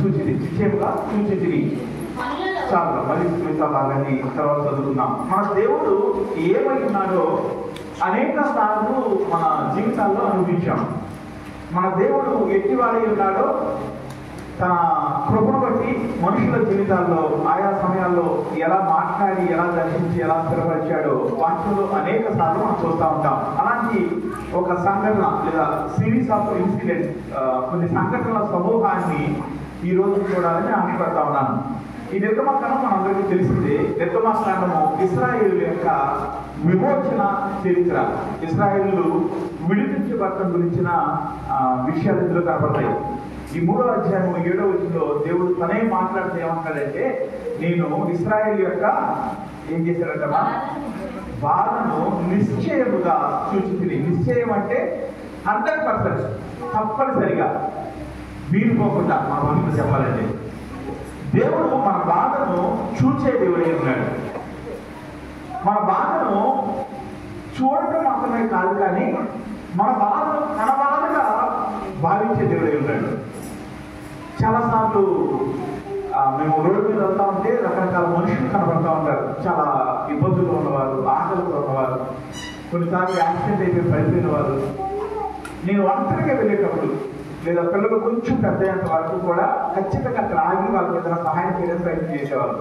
చూచింది నిశ్చయముగా చూచింది. చాలా మరి మిగతా భాగాన్ని తర్వాత చదువుకున్నాం. మన దేవుడు ఏమై ఉన్నాడో అనేక సార్లు మన జీవితాల్లో అనుభవించాం. మన దేవుడు ఎట్టివాడై ఉన్నాడో తన కృపను బట్టి మనుషుల జీవితాల్లో ఆయా సమయాల్లో ఎలా మాట్లాడి, ఎలా దర్శించి, ఎలా స్థిరపరిచాడో వాటిలో అనేక సార్లు మనం చూస్తూ ఉంటాం. అలాంటి ఒక సంఘటన లేదా సిరీస్ ఆఫ్ ఇన్సిడెంట్, కొన్ని సంఘటనల సమూహాన్ని ఈ రోజు చూడాలని ఆశపడతా ఉన్నాను. ఈ నిర్గమకాండం మనందరికీ తెలిసిందే. నిర్గమకాండము ఇశ్రాయేలు యొక్క విమోచన చరిత్ర, ఇశ్రాయేలు విడిపించబడటం గురించిన విషయాలు ఇందులో కనబడతాయి. ఈ 3వ అధ్యాయం 7వ వచనంలో దేవుడు తనే మాట్లాడితే ఏమంటాడంటే, నేను ఇశ్రాయేలు యొక్క ఏం చేశాడంట, బాధను నిశ్చయముగా సూచించింది. నిశ్చయం అంటే 100%, తప్పనిసరిగా వీడిపోకుండా మన భాషలో చెప్పాలంటే దేవుడు మన బాధను చూచే దేవుడై ఉన్నాడు. మన బాధను చూడటం మాత్రమే కాదు, కానీ మన బాధను తన బాధగా భావించే దేవుడై ఉన్నాడు. చాలాసార్లు మేము రోడ్డు మీద వెళ్తా ఉంటే రకరకాల మనుషులు కనబడుతూ ఉంటారు. చాలా ఇబ్బందులు ఉన్నవారు, ఆకలితో ఉన్నవారు, కొన్నిసార్లు యాక్సిడెంట్ అయిపోయి పడిపోయిన వారు. నేను ఒంటరిగా వెళ్ళేటప్పుడు లేదా పిల్లలు కొంచెం పెద్ద అయ్యేంత వరకు కూడా ఖచ్చితంగా అక్కడ ఆగి వాళ్ళకి ఏదైనా సహాయం చేయడానికి ప్రయత్నం చేసేవారు.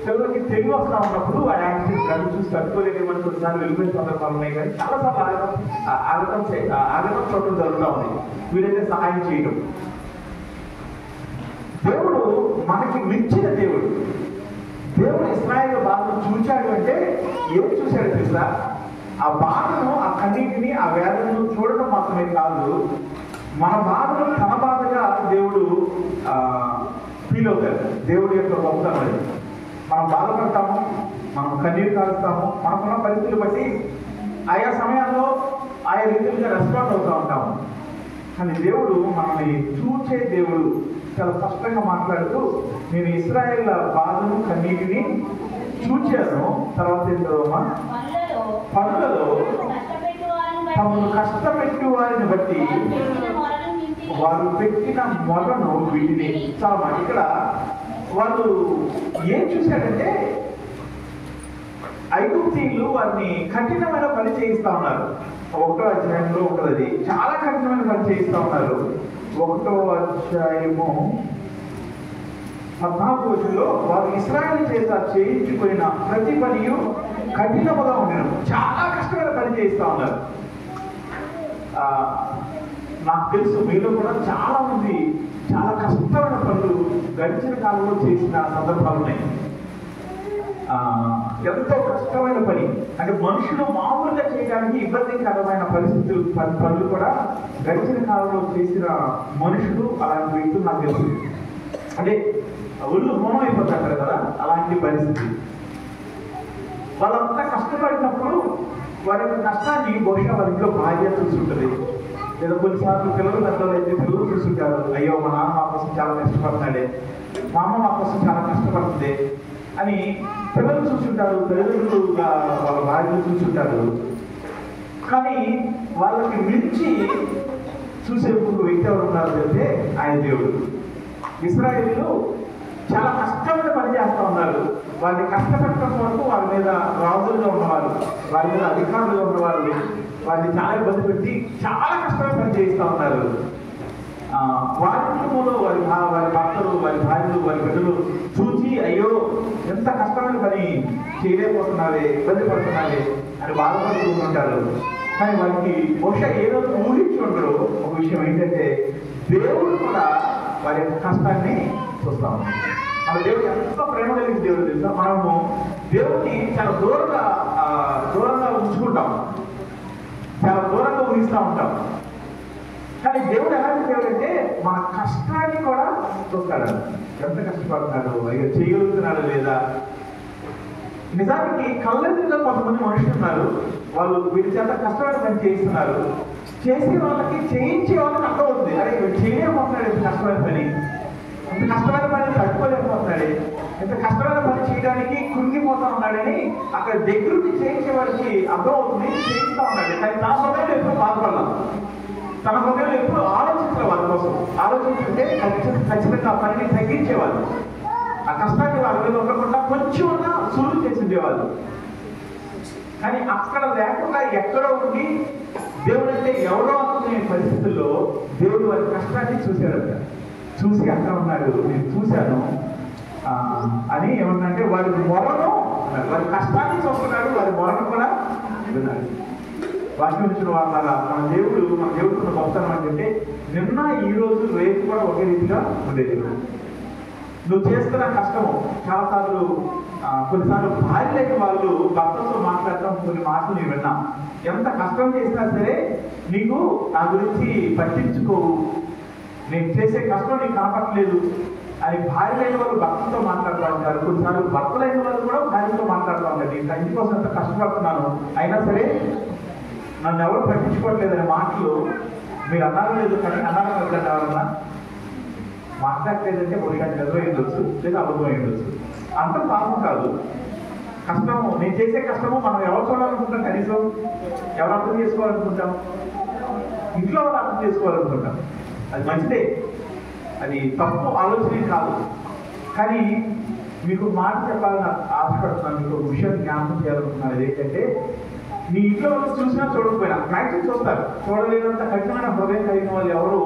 పిల్లలకి తెలివి వస్తూ ఉన్నప్పుడు ఆ యాక్సిడెంట్ రద్దు చూసి తట్టుకోలేమని కొన్నిసార్లు వెళ్ళిపోయిన సందర్భాలు ఉన్నాయి. కానీ చాలాసార్లు ఆగటం చూడటం జరుగుతూ ఉంది. వీరైతే సహాయం చేయడం. దేవుడు మనకి మించిన దేవుడు. దేవుడు ఇశ్రాయేలు బాధను చూచాడు అంటే ఏం చూశాడు తెలుసా? ఆ బాధను, ఆ కన్నీటిని, ఆ వేదనను చూడటం మాత్రమే కాదు, మన బాధను తన బాధగా దేవుడు ఫీల్ అవుతాడు. దేవుడి యొక్క గొప్పతనం అది. మనం బాధపడతాము, మనం కన్నీరు కాలుస్తాము, మనకున్న పరిస్థితులు బట్టి ఆయా సమయాల్లో ఆయా రీతిగా రెస్పాండ్ అవుతూ ఉంటాము. కానీ దేవుడు మనల్ని చూచే దేవుడు. చాలా స్పష్టంగా మాట్లాడుతూ, నేను ఇశ్రాయేల్ బాధను కన్నీటిని చూచాను. తర్వాత ఏంటో పనులలో తమను కష్టపెట్టు వారిని బట్టి వారు పెట్టిన మొదను వీటిని. చాలా ఇక్కడ వాళ్ళు ఏం చూశాడంటే, ఐగుప్తీయులు వారిని కఠినమైన పని చేయిస్తా ఉన్నారు. 1వ అధ్యాయంలో ఉంటుంది. చాలా కఠినమైన పని చేయిస్తా ఉన్నారు. 1వ అధ్యాయము 14వ వచనంలో వారు ఇశ్రాయేలు చేత చేయించుకున్న ప్రతి పనియు కఠినముగా ఉండడం. చాలా కష్టమైన పని చేయిస్తా ఉన్నారు. నాకు తెలుసు మీలో కూడా చాలా మంది చాలా కష్టమైన పనులు గడిచిన కాలంలో చేసిన సందర్భాలు ఉన్నాయి. ఎంతో కష్టమైన పని అంటే మనుషులు మామూలుగా చేయడానికి ఇబ్బందికరమైన పరిస్థితులు, పనులు కూడా గడిచిన కాలంలో చేసిన మనుషులు అలాంటి వ్యక్తులు నాకు తెలుసు. అంటే ఒళ్ళు హోమం అయిపోతారు కదా, అలాంటి పరిస్థితి. వాళ్ళంతా కష్టపడినప్పుడు వారి యొక్క కష్టాన్ని బహుశా వారి ఇంట్లో భార్య చూస్తుంటుంది, లేదా కొన్నిసార్లు పిల్లలు పెద్దలు అయితే పిల్లలు చూస్తుంటారు. అయ్యో మా నాన్న మా కోసం చాలా కష్టపడుతున్నాడే, మా అమ్మ మా కోసం చాలా కష్టపడుతుంది అని పిల్లలు చూస్తుంటారు, తల్లిదండ్రులుగా వాళ్ళ భార్యలు చూస్తుంటారు. కానీ వాళ్ళకి మించి చూసే ఒక వ్యక్తి ఎవరు ఉన్నారు అంటే ఆయన దేవుడు. ఇశ్రాయేలు చాలా కష్టమైన పని చేస్తూ ఉన్నారు. వారిని కష్టపెట్టడం వరకు వారి మీద రాజులుగా ఉన్నవారు, వారి మీద అధికారులుగా ఉన్నవారు వారిని చాలా ఇబ్బంది పెట్టి చాలా కష్టమైన పని చేయిస్తూ ఉన్నారు. వారి కుటుంబంలో వారి భర్తలు, వారి భార్యలు, వారి బిడ్డలు చూసి అయ్యో ఎంత కష్టమైన పని చేయలేకపోతున్నారే, ఇబ్బంది పడుతున్నారే అని బాధపడుతూ ఉంటారు. కానీ వారికి బహుశా ఏదో ఊహించి ఉండరు ఒక విషయం ఏంటంటే, దేవుడు కూడా వారి యొక్క కష్టాన్ని చూస్తా ఉన్నాడు. మన దేవుడు ఎంత ప్రేమ కలిగిన దేవుడు తెలుసా? మనము దేవుడిని చాలా దూరంగా ఉంచుకుంటాం, చాలా దూరంగా ఊహిస్తూ ఉంటాం. కానీ దేవుడు ఎలాంటి దేవుడు అంటే మన కష్టాన్ని కూడా చూస్తాడు. ఎంత కష్టపడుతున్నాడు, అయ్యో చేయగలుగుతున్నాడు లేదా. నిజానికి కళ్ళెదురుగా కొంతమంది మనుషులు ఉన్నారు, వాళ్ళు వీరి చేత కష్టమైన పని చేయిస్తున్నారు. చేసే వాళ్ళకి, చేయించే వాళ్ళకి అర్థమవుతుంది, అరే వీడు చేయలేకపోతున్నాడు, ఎంత కష్టమైన పని, ఇంత కష్టమైన పని తట్టుకోలేకపోతున్నాడు, ఇంత కష్టమైన పని చేయడానికి కృంగిపోతా ఉన్నాడని అక్కడ దగ్గరుండి చేయించే వారికి అర్థమవుతుంది, చేయిస్తా ఉన్నాడు. కానీ నా సమయంలో ఎప్పుడు బాధపడలా. తన హృదయంలో ఎప్పుడు ఆలోచించాలి వాళ్ళ కోసం. ఆలోచించుంటే ఖచ్చితంగా ఆ పనిని తగ్గించేవాళ్ళు. ఆ కష్టాన్ని వాళ్ళ మీద ఉండకుండా కొంచెం సులువు చేసి ఉండేవాళ్ళు. కానీ అక్కడ లేకుండా ఎక్కడో ఉండి దేవుడు అంటే ఎవరో అనుకునే పరిస్థితుల్లో దేవుడు వారి కష్టాన్ని చూశాడట. చూసి అక్కడ ఉన్నాడు, నేను చూశాను అని ఏమన్నంటే వారి మొరను, వారి కష్టాన్ని చూస్తున్నాడు, వారి మొరను కూడా విన్నాడు. వాక్యం ఇచ్చిన వాళ్ళ మన దేవుడుకున్న గొప్పతనం ఏంటంటే నిన్న ఈ రోజు రేపు కూడా ఒకే రీతిగా ఉండేది. నువ్వు చేస్తున్న కష్టము చాలాసార్లు కొన్నిసార్లు భార్య లేని వాళ్ళు భర్తతో మాట్లాడటం కొన్ని మాటలు నేను విన్నా. ఎంత కష్టం చేసినా సరే నీకు నా గురించి పట్టించుకోవు, నేను చేసే కష్టం నీకు కనపడలేదు అని భార్య లేని వాళ్ళు భర్తతో మాట్లాడుతూ ఉంటారు. కొన్నిసార్లు భర్త లేని వాళ్ళు కూడా భార్యతో మాట్లాడుతూ ఉంటారు. నేను ఇంటి కోసం ఎంత కష్టపడుతున్నాను అయినా సరే నన్ను ఎవరు పట్టించుకోవట్లేదనే మాటలు మీరు అన్నారు లేదు. కానీ అన్నారు ఎవరన్నా మాట్లాడలేదంటే ఒకటి నిజం ఉండొచ్చు, లేదా అబద్ధం ఉండొచ్చు. అంత పాపం కాదు. కష్టము, నేను చేసే కష్టము మనం ఎవరు చూడాలనుకుంటాం, కనీసం ఎవరు అర్థం చేసుకోవాలనుకుంటాం, ఇంట్లో వాళ్ళు అర్థం చేసుకోవాలనుకుంటాం. అది మంచిదే, అది తప్పు ఆలోచనే కాదు. కానీ మీకు మాట చెప్పాలని ఆశపడుతున్నాను, మీకు ఒక విషయం జ్ఞాపకం చేయాలనుకున్నాను. ఏంటంటే నీ ఇంట్లో వాళ్ళు చూసినా చూడకపోయినా మ్యాక్సిమం చూస్తారు. చూడలేనంత కఠినమైన హృదయం కలిగిన వాళ్ళు ఎవరు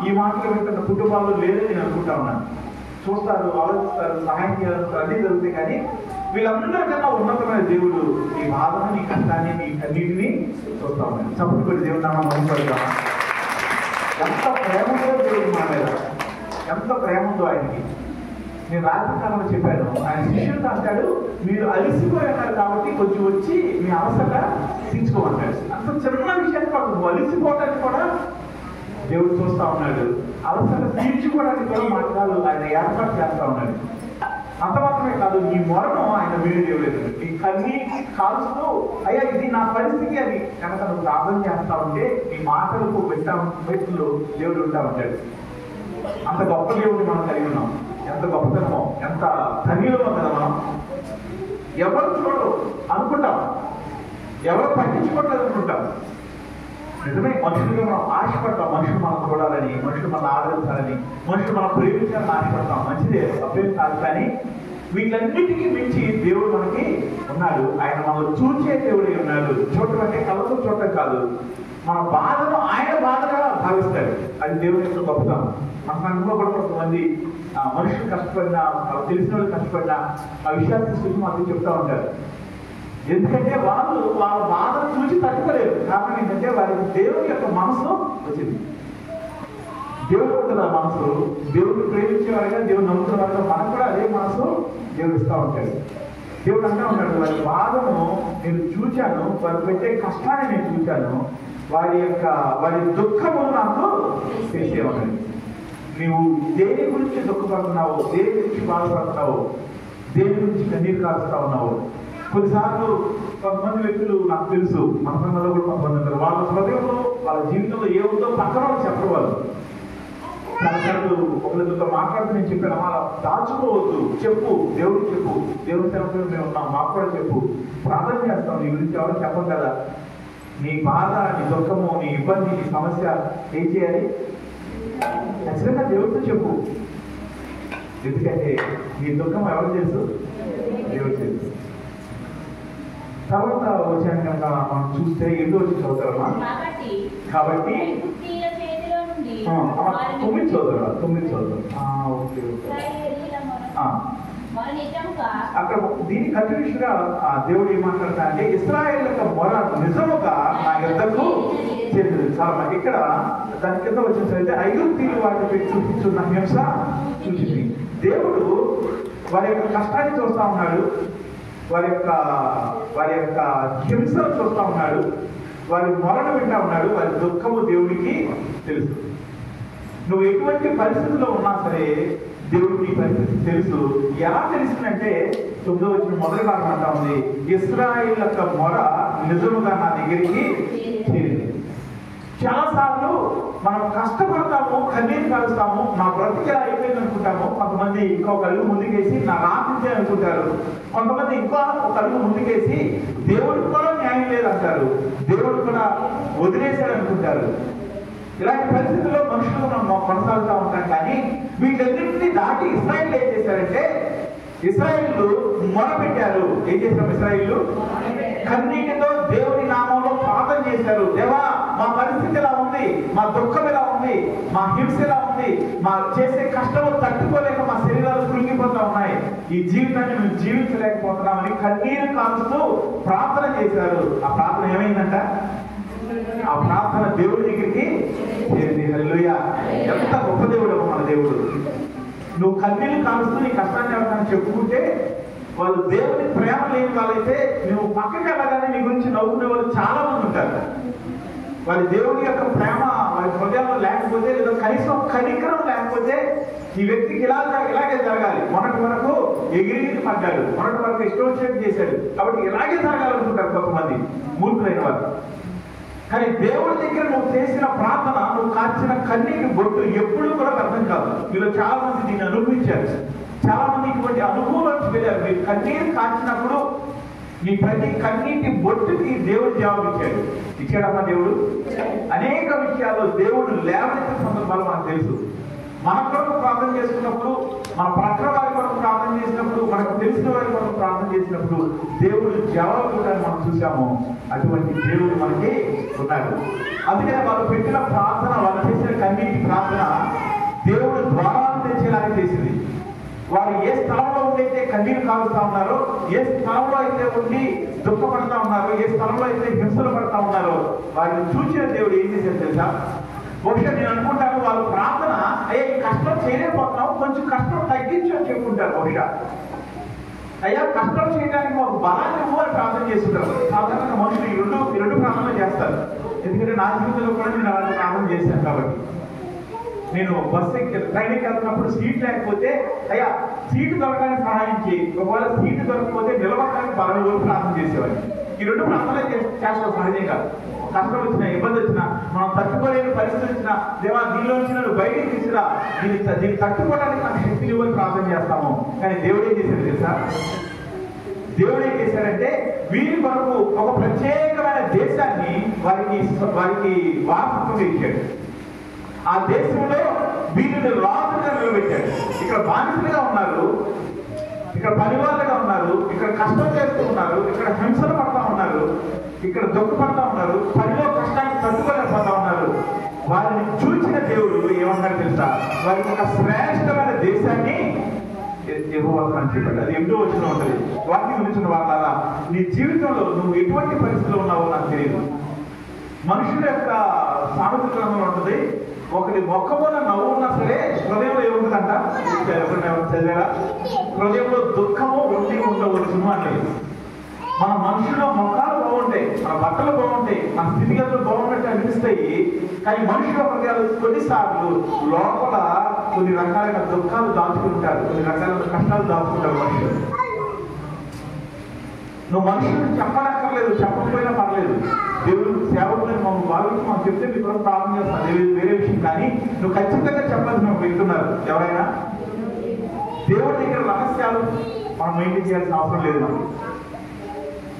ఈ మాటలు వింటున్న కుటుంబాల్లో లేదని నేను అనుకుంటా ఉన్నాను. చూస్తారు, ఆలోచిస్తారు, సహాయం చేయాలంటారు, అన్నీ జరుగుతాయి. కానీ వీళ్ళందరికన్నా ఉన్నతమైన దేవుడు ఈ బాధను, నీ కష్టాన్ని, నీ కన్నీటిని చూస్తా ఉన్నాడు. చప్పుడు కూడా దేవుడు నామం మహిమపడతామా? ఎంత ప్రేమతో దేవుడు మా మీద, ఎంత ప్రేమతో ఆయనకి. నేను రాత్రి కాలంలో చెప్పాను, ఆయన శిష్యులతో అంటాడు, మీరు అలిసిపోయి ఉన్నారు కాబట్టి కొంచెం వచ్చి మీ అవసరంగా తీర్చుకోమంటాడు. అంత చిన్న విషయాన్ని కాదు, నువ్వు అలిసిపోవడానికి కూడా దేవుడు చూస్తా ఉన్నాడు. అవసరంగా తీర్చుకోవడానికి కూడా మార్గాలు ఆయన ఏర్పాటు చేస్తా ఉన్నాడు. అంత మాత్రమే కాదు, నీ మొరను ఆయన వీడలేదు. నీ కన్నీ కాల్చుతూ అయ్యా ఇది నా పరిస్థితి అని కనుక నువ్వు ప్రార్థన చేస్తా ఉంటే నీ మాటలకు మెట్లు దేవుడు ఉంటా ఉంటాడు. అంత గొప్ప దేవుడిని మనం కలిగి ఉన్నాం. ఎంత గొప్పతనమో, ఎంత ధన్యులమో కదా మనం. ఎవరు చూడరు అనుకుంటాం, ఎవరు పట్టించుకోవట్లేదు అనుకుంటాం. నిజమే, మనుషులుగా మనం ఆశపడతాం, మనుషులు మనం చూడాలని, మనుషులు మనం ఆదరించాలని, మనుషులు మనం ప్రేమించాలని ఆశపడతాం. మంచిదే, అభ్యం కాదు. కానీ వీటన్నిటికీ మించి దేవుడు మనకి ఉన్నాడు. ఆయన మనల్ని చూసే దేవుడే ఉన్నాడు. చూడటం అంటే కళ్ళతో చూడటం కాదు, మన బాధను ఆయన బాధగా భావిస్తాడు. అది దేవుని యొక్క గొప్పతనం. మన సంఘంలో కూడా కొంతమంది మనుషులు కష్టపడినా, తెలిసిన వాళ్ళు కష్టపడినా ఆ విషయాన్ని తీసుకొచ్చి మాకు చెప్తా ఉంటారు. ఎందుకంటే వాళ్ళు వాళ్ళ బాధను చూసి తట్టుకోలేరు. కారణం ఏంటంటే వారికి దేవుని యొక్క మనసు వచ్చింది. దేవుడు ఉంటుంది ఆ మనసు. దేవుడిని ప్రేమించేవారుగా, దేవుడు నమ్ముతున్న వారుగా మనకు కూడా అదే మనసు దేవుడు ఇస్తూ ఉంటాడు. దేవుడు అంటూ ఉంటాడు, వారి బాధను నేను చూశాను, వారు పెట్టే కష్టాన్ని నేను చూశాను, వారి దుఃఖము నాకు తెలిసేవాడు. నీవు దేని గురించి దుఃఖపడుతున్నావు, దేని గురించి బాధపడుతున్నావు, దేని గురించి కన్నీరు కారుస్తా ఉన్నావు. కొన్నిసార్లు కొంతమంది వ్యక్తులు నాకు తెలుసు, మన సంఘంలో కూడా కొంతమంది ఉంటారు, వాళ్ళ హృదయంలో వాళ్ళ జీవితంలో ఏముందో పక్కన వాళ్ళు చెప్పరు. వాళ్ళు తనసార్లు ఒకరితో మాట్లాడుతూ నేను చెప్పాను, అలా దాచుకోవద్దు, చెప్పు, దేవుడికి చెప్పు, దేవుడి సేవకులు మేము ఉన్నాం, మాకు కూడా చెప్పు, ప్రార్థన చేస్తాం, నీ గురించి ఎవరు చెప్పం కదా. నీ బాధ, నీ దుఃఖము, నీ ఇబ్బంది, నీ సమస్య ఏం చేయాలి? ఖచ్చితంగా దేవుడితో చెప్పు. ఎందుకంటే నీ దుఃఖం ఎవరు తెలుసు? దేవుడు తెలుసు. తర్వాత వచ్చాను కనుక మనం చూస్తే ఏంటో వచ్చి చదువుతారమ్మా. కాబట్టి 9 చదువుతారు. ఓకే అక్కడ దీని కంటిన్యూషన్ గా దేవుడు ఏమంటాడు అంటే, ఇశ్రాయేలు యొక్క మొర నిజముగా నా యుద్ధకు చేరింది. చాలా ఇక్కడ దాని కింద వచ్చినట్లయితే ఐగుప్తీయులు వాటిపై చూపించున్న హింస చూసింది. దేవుడు వారి యొక్క కష్టాన్ని చూస్తా ఉన్నాడు, వారి యొక్క హింసను చూస్తా ఉన్నాడు, వారి మొరను వింటా ఉన్నాడు, వారి దుఃఖము దేవుడికి తెలుసు. నువ్వు ఎటువంటి పరిస్థితుల్లో ఉన్నా సరే దేవుడికి పరిస్థితి తెలుసు. ఎలా తెలిసిందంటే 9వ వచనం మొదటి భాగం అంటా ఉంది, ఇశ్రాయేలు యొక్క మొర నిజముగా నా దగ్గరికి చేరింది. చాలాసార్లు మనం కష్టపడతాము, కన్నీరు కలుస్తాము, నా బ్రతికి అయిపోయింది అనుకుంటాము. కొంతమంది ఇంకొక అడుగు ముందుకేసి నా రాత్రి అనుకుంటారు. కొంతమంది ఇంకో ఒక అడుగు ముందుకేసి దేవుడికి కూడా న్యాయం లేదంటారు, దేవుడు కూడా వదిలేశాడు అనుకుంటారు. ఇలాంటి పరిస్థితుల్లో మనుషులు మనం కొనసాగుతూ ఉంటాం. కానీ వీటన్నింటినీ దాటి ఇశ్రాయేలు ఏం చేశారంటే, ఇశ్రాయేలు మొరపెట్టారు. ఏం చేశారు ఇశ్రాయేలు? కన్నీటితో దేవుని నామంలో ప్రార్థన చేశారు. దేవా, మా పరిస్థితి ఎలా ఉంది, మా దుఃఖం ఎలా ఉంది, మా హింస ఎలా ఉంది, మా చేసే కష్టము తట్టుకోలేక మా శరీరాలు కృంగిపోతా ఉన్నాయి, ఈ జీవితాన్ని మేము జీవించలేకపోతున్నామని కన్నీరు కాలుస్తూ ప్రార్థన చేశారు. ఆ ప్రార్థన ఏమైందంట? ఆ ప్రార్థన దేవుడి దగ్గరికి చేరింది. హల్లెలూయా! ఎంత గొప్ప దేవుడు మన దేవుడు. నువ్వు కన్నీళ్ళు కాలుస్తూ నీ కష్టాన్ని ఎవరికైనా చెప్పుకుంటే, వాళ్ళు దేవుని ప్రేమ లేని వాళ్ళైతే నువ్వు పక్కకి వెళ్ళగానే నీ గురించి నవ్వుకునే వాళ్ళు చాలా మంది ఉంటారు. వాళ్ళ దేవుని యొక్క ప్రేమ వాళ్ళ హృదయంలో లేకపోతే, లేదా కనీసం కనికరం లేకపోతే, ఈ వ్యక్తికి ఇలాగే జరగాలి, మొన్నటి వరకు ఎగిరి పడ్డాడు, మొన్నటి వరకు ఇష్టం వచ్చినట్టు చేశాడు కాబట్టి ఇలాగే జరగాలనుకుంటారు కొంతమంది మూర్ఖులైన వారు. కానీ దేవుడి దగ్గర నువ్వు చేసిన ప్రార్థన, నువ్వు కార్చిన కన్నీటి బొట్టు ఎప్పుడు కూడా అర్థం కాదు. మీరు చాలా మంది దీన్ని అనుభవించారు, చాలా మంది ఇటువంటి అనుభవంలోకి వెళ్ళారు. మీరు కన్నీరు కార్చినప్పుడు నీ ప్రతి కన్నీటి బొట్టుకి దేవుడు జవాబు ఇచ్చాడు. ఇచ్చాడమ్మా దేవుడు? అనేక విషయాల్లో దేవుడు లేవనెత్తిన సందర్భాలు మనకు తెలుసు. మన కొరకు ప్రార్థన చేసుకున్నప్పుడు, మన పక్కన వారి కొరకు ప్రార్థన చేసినప్పుడు, మనకు తెలిసిన వారి కొరకు ప్రార్థన చేసినప్పుడు దేవుడు జవాబు కూడా మనం చూసాము. అటువంటి దేవుడు మనకి ఉన్నాడు. అందుకనే వాళ్ళు పెట్టిన ప్రార్థన, వాళ్ళు చేసిన కన్నీటి ప్రార్థన దేవుడు ద్వారాలు తెచ్చేలాగా చేసింది. వారు ఏ స్థలంలో ఉండైతే కన్నీరు కాలుస్తా ఉన్నారో, ఏ స్థలంలో అయితే ఉండి దుఃఖపడతా ఉన్నారో, ఏ స్థలంలో అయితే హింసలు పడతా ఉన్నారో, వారిని చూసిన దేవుడు ఏం చేశారు తెలుసా? బహుశా నేను అనుకుంటాను, వాళ్ళు ప్రార్థన, అయ్యా ఈ కష్టం చేయలేకపోతున్నావు, కొంచెం కష్టం తగ్గించు అని చెప్పుకుంటారు. బహుశా అయ్యా కష్టం చేయడానికి ఒక బలాన్ని అని ప్రార్థన చేస్తుంటారు. సాధారణంగా మనుషులు ఈ రెండు ప్రార్థనలు చేస్తారు. ఎందుకంటే నా జీవితంలో కూడా నేను అలాంటి ప్రార్థన చేశాను. కాబట్టి నేను బస్సు ట్రైన్ వెళ్తున్నప్పుడు సీట్ లేకపోతే, అయ్యా సీటు దొరకడానికి సహాయం చేయి, ఒకవేళ సీటు దొరకకపోతే నిలబడడానికి బలం వరకు ప్రార్థన చేసేవాడిని. ఈ రెండు ప్రార్థనలు చేస్తాం సహజంగా. కష్టం వచ్చినా, ఇబ్బంది వచ్చినా, మనం తట్టుకోలేని పరిస్థితి వచ్చినా, దేవా దీనిలో నుంచి నన్ను బయటికి తీసుకురా, దీన్ని తట్టుకోవడానికి నాకు శక్తి ఇవ్వని ప్రార్థన చేస్తాము. కానీ దేవుడు ఏం చేశాడు తెలుసా? దేవుడు ఏం చేశాడంటే, వీరి కొరకు ఒక ప్రత్యేకమైన దేశాన్ని వారికి వారసత్వం ఇచ్చాడు. ఆ దేశంలో వీరిని రాజుగా నిలబెట్టాడు. ఇక్కడ బానిసలుగా ఉన్నారు, ఇక్కడ పనివాళ్ళుగా ఉన్నారు, ఇక్కడ కష్టం చేస్తూ ఉన్నారు, ఇక్కడ హింసలు పడతా ఉన్నారు, ఇక్కడ దుఃఖపడతా ఉన్నారు, పనిలో కష్టాన్ని తట్టుకోలేకపోతా ఉన్నారు. వారిని చూసిన దేవుడు ఏమన్నాడు తెలుసా? వారికి ఒక శ్రేష్టమైన దేశాన్ని యెహోవాకు చెప్పాడు. అది ఎంతో వచ్చిన ఉంటుంది. వాక్యం గురించిన వాళ్ళ నీ జీవితంలో నువ్వు ఎటువంటి పరిస్థితిలో ఉన్నావో నాకు తెలియదు. మనుషుల యొక్క సామెతలో ఉంటుంది, ఒకటి మొక్కమూల నవ్వు ఉన్నా సరే హృదయంలో ఏముంటుందంట? చదివారా? హృదయంలో దుఃఖము ఉండి ఉండవచ్చును అనేది. మన మనుషులు మొక్కలు బాగుంటాయి, మన బట్టలు బాగుంటాయి, మన స్థితిగతులు బాగున్నట్టు అనిపిస్తాయి. కానీ మనుషుల హృదయాలు కొన్నిసార్లు లోపల కొన్ని రకాలైన దుఃఖాలు దాచుకుంటారు, కొన్ని రకాలైన కష్టాలు దాచుకుంటారు మనుషులు. నువ్వు మనుషులకు చెప్పనక్కర్లేదు, చెప్పకపోయినా పర్లేదు. దేవుడు సేవకులను మమ్మల్ని భావించి మనం చెప్తే మీ కూడా ప్రార్థన చేస్తాను, వేరే విషయం. కానీ నువ్వు ఖచ్చితంగా చెప్పాల్సి మనం వింటున్నారు ఎవరైనా. దేవుడి దగ్గర రహస్యాలు మనం మెయింటైన్ చేయాల్సిన అవసరం లేదు. మనం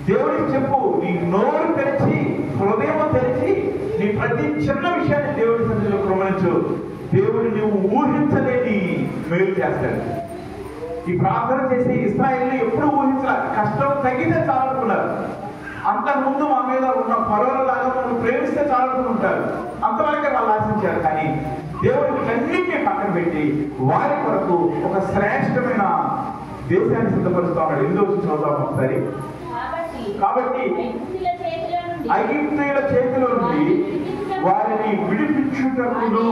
దేవుడికి చెప్పు, నీ నోరు తెరిచి, హృదయం తెరిచి, నీ ప్రతి చిన్న విషయాన్ని దేవుడి సన్నిధిలో గమనించు. దేవుడు నువ్వు ఊహించలేని మేలు చేస్తాడు. ఈ ప్రార్థన చేసి ఇశ్రాయేలు ఎప్పుడు ఊహించాలి, కష్టం తగ్గితే చాలనుకున్నారు. అంతకుముందు మా మీద ఉన్న పరువులలాగా మనం ప్రేమిస్తే చాలనుకుని ఉంటారు, అంతవరకే వాళ్ళు ఆశించారు. కానీ దేవుడికి అన్నింటినీ పక్కన పెట్టి వారి కొరకు ఒక శ్రేష్టమైన దేశాన్ని సిద్ధపరుస్తూ ఉన్నాడు. ఎందుకు చూద్దాం ఒకసారి. కాబట్టి ఐగుప్తీయుల చేతిలో నుండి వారిని విడిపించుటకును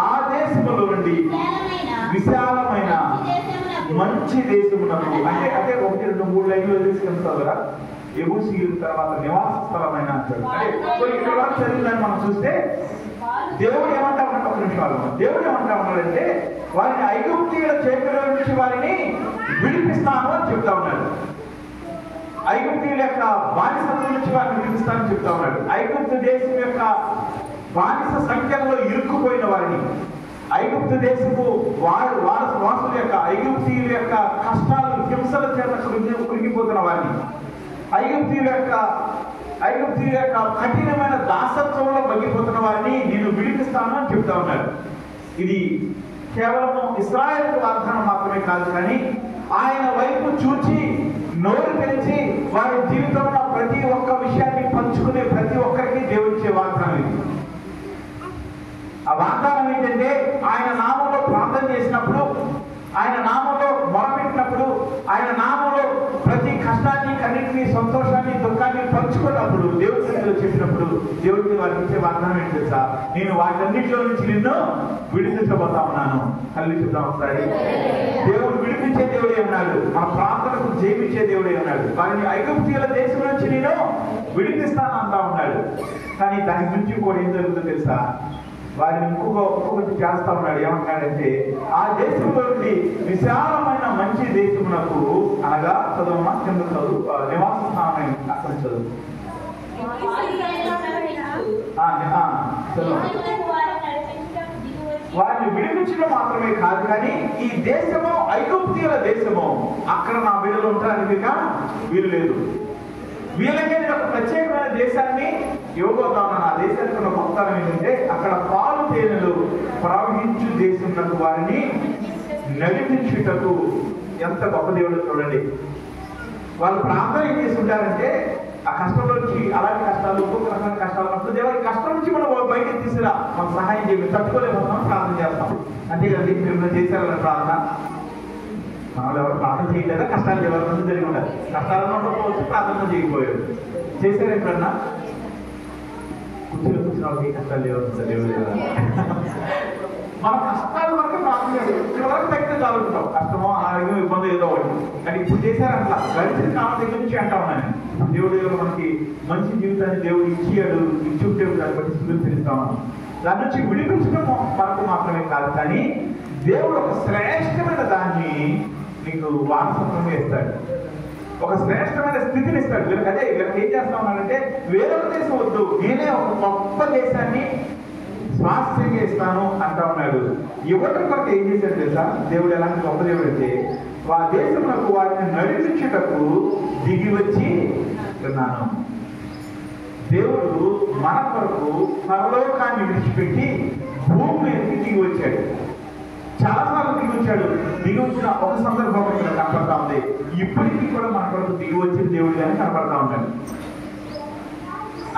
ఆ దేశంలో నుండి విశాలమైన మంచి దేశమునకు, అంటే 1, 2, 3 లైన్లు తీసుకెళ్తారు కదా, యెబూసీయుల తర్వాత నివాస స్థలమైన అంటాడు. అంటే ఇక్కడ వరకు చదివిందని మనం చూస్తే దేవుడు ఏమంటా ఉన్నాడు? ఒక నిమిషాలు. దేవుడు ఏమంటా ఉన్నాడంటే, వారిని ఐగుప్తీయుల చేతిలో నుంచి వారిని విడిపిస్తాను అని చెప్తా ఉన్నాడు. ఐగుప్తీయుల యొక్క బానిసత్వం నుంచి వారిని విడిపిస్తానని చెప్తా ఉన్నాడు. ఐగుప్తు దేశం యొక్క బానిస సంఖ్యలో ఇరుక్కుపోయిన వారిని, ఐగుప్తు దేశపు వాసుల యొక్క, ఐగుప్తీయుల యొక్క కష్టాలు హింసల చేత కురిగిపోతున్న వారిని, ఐగుప్తు యొక్క కఠినమైన దాసత్వంలో మగ్గిపోతున్న వారిని నేను విడిపిస్తాను అని చెప్తా ఉన్నాడు. ఇది కేవలం ఇశ్రాయేలు వాగ్దానం మాత్రమే కాదు, కానీ ఆయన వైపు చూచి నోరు తెరిచి వారి జీవితంలో ప్రతి ఒక్క విషయాన్ని పంచుకునే ప్రతి ఒక్కరికి దేవుడిచ్చే వాగ్దానం ఇది. ఆ వాగ్దానం ఏంటంటే ఆయన నామంలో ప్రార్థన చేసినప్పుడు, ఆయన నామంలో మొరపెట్టినప్పుడు, ఆయన నామంలో ప్రతి కష్టాన్ని, కన్నిటిని, సంతోషాన్ని, దుఃఖాన్ని పంచుకున్నప్పుడు, దేవుడి సన్నిధిలో చెప్పినప్పుడు దేవుడికి వారికి ఇచ్చే వాగ్దానం ఏంటి తెలుసా? నేను వాటన్నిటిలో నుంచి నిన్ను విడిపించబోతా ఉన్నాను. కళ్ళు చెప్తాం ఒకసారి. దేవుడు విడిపించే దేవుడే ఉన్నాడు, మన ప్రార్థనకు జయమిచ్చే దేవుడే ఉన్నాడు. వారిని ఐగుప్తీయుల దేశం నుంచి నేను విడిపిస్తాను అంటా ఉన్నాడు. కానీ దాని గురించి కూడా ఏం జరుగుతుందో తెలుసా? వారిని ఇంకొకటి చేస్తా ఉన్నాడు. ఏమంటాడంటే, ఆ దేశంలో నుండి విశాలమైన మంచి దేశమునకు, అనగా చదువు కింద చదువు, నివాస స్థానం అక్కడ చదువు వారిని విడిపించడం మాత్రమే కాదు, కానీ ఈ దేశము ఐగుప్తీయుల దేశము, అక్కడ నా బిడ్డలు ఉండడానికి వీలు లేదు. వీళ్ళకే నేను ఒక ప్రత్యేకమైన దేశాన్ని ఇవ్వబోతాను. ఆ దేశానికి ఉన్న గొప్పతనం ఏంటంటే, అక్కడ పాలు తేనెలు ప్రవహించు దేశంలో వారిని నడిపించుటకు. ఎంత గొప్ప దేవుడు చూడండి. వాళ్ళు ప్రార్థన ఏం చేసుకుంటారంటే, ఆ కష్టంలోంచి, అలాంటి కష్టాలు, ఒక్కొక్క రకమైన కష్టాలు ఉన్నప్పుడు దేవుడి కష్టం నుంచి మనం బయటకు తీసుకురా, మనం సహాయం చేయాలి, తట్టుకోలేకపోతున్నాం, ప్రార్థన చేస్తాం. అంతేకాదు మిమ్మల్ని చేశారన్న ప్రార్థన. మనలో ఎవరు ప్రార్థన చేయలేదా? కష్టాలు ఎవరి ముందు జరిగి ఉండాలి. కష్టాలను ఉండకపోవచ్చు, ప్రార్థన చేయకపోయాడు. చేశారు ఎప్పుడన్నా? కూర్చున్న వాళ్ళకి కష్టాలు లేవు. మన కష్టాల వరకు ప్రార్థన వరకు తగ్గితే చాలుకుంటాం. కష్టమో, ఆరోగ్యం, ఇబ్బంది ఏదో ఒకటి. కానీ ఇప్పుడు చేశారు అట్లా గడిచిన కాలం దగ్గర నుంచి అంటా ఉన్నాను. దేవుడు మనకి మంచి జీవితాన్ని దేవుడు ఇచ్చాడు, ఇచ్చి ఉంటే దాన్ని బట్టి స్వీకరిస్తాము. దాని నుంచి విడిపించడం మనకు మాత్రమే కాదు, కానీ దేవుడు ఒక శ్రేష్టమైన దాన్ని నీకు వారసత్వంగా ఇస్తాడు. ఒక శ్రేష్టమైన స్థితిని ఇస్తాడు. వీళ్ళకి అదే, వీళ్ళకి ఏం చేస్తా ఉన్నాడంటే, వేరొక దేశం వద్దు, నేనే ఒక గొప్ప దేశాన్ని స్వాస్థ్యంగా ఇస్తాను అంటా ఉన్నాడు. ఇవ్వటం కొరకు ఏం చేశాడు తెలుసా? దేవుడు ఎలాంటి గొప్ప దేవుడు అంటే, ఆ దేశమునకు వారిని నడిపించుటకు దిగి వచ్చి ఉన్నాను. దేవుడు మన కొరకు పరలోకాన్ని విడిచిపెట్టి భూమి మీదకి దిగి వచ్చాడు. చాలాసార్లు దిగి వచ్చాడు. దిగి వచ్చిన ఒక సందర్భం ఇక్కడ కనపడతా ఉంది. ఇప్పటికీ కూడా మన కొరకు దిగి వచ్చిన దేవుడు అని కనపడతా ఉన్నాడు.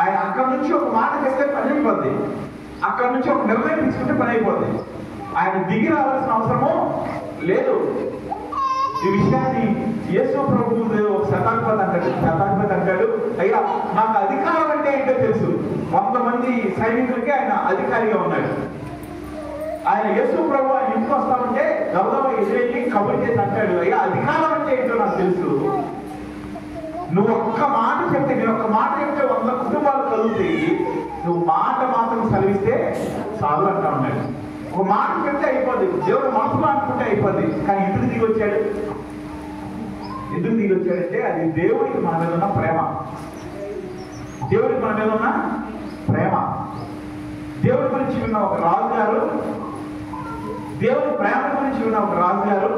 ఆయన అక్కడి నుంచి ఒక మాట చేస్తే పని అయిపోద్ది, అక్కడి నుంచి ఒక నిర్ణయం తీసుకుంటే పని అయిపోద్ది. ఆయన దిగి రావాల్సిన అవసరము లేదు. ఈ విషయాన్ని యేసు ప్రభువు ఒక శతాధిపతి అంటాడు, అయ్యా నాకు అధికారం అంటే ఏంటో తెలుసు. 100 మంది సైనికులకి ఆయన అధికారిగా ఉన్నాడు. ఆయన యేసు ప్రభు ఆయన ఇంటికి వస్తామంటే గౌరవ ఎదురెళ్ళి కబుర్ చేసి అంటాడు, అయ్యా అధికారం అంటే ఏంటో నాకు తెలుసు. నువ్వు ఒక్క మాట చెప్తే, నేను ఒక్క మాట చెప్తే 100 కుటుంబాలు కలుగుతాయి. నువ్వు మాట మాత్రం సెలవిస్తే చాలు అంటా ఉన్నాడు. ఒక మాట చెప్తే అయిపోద్ది, దేవుడు మనసులో అనుకుంటే అయిపోద్ది. కానీ ఎందుకు దిగి వచ్చాడు? ఎందుకు దిగి వచ్చాడంటే, అది దేవుడికి మన మీద ఉన్న ప్రేమ. దేవుడికి మన మీద ఉన్న ప్రేమ. దేవుడి గురించి విన్న ఒక రాజు గారు, దేవుడి ప్రేమ గురించి విన్న ఒక రాజు గారు,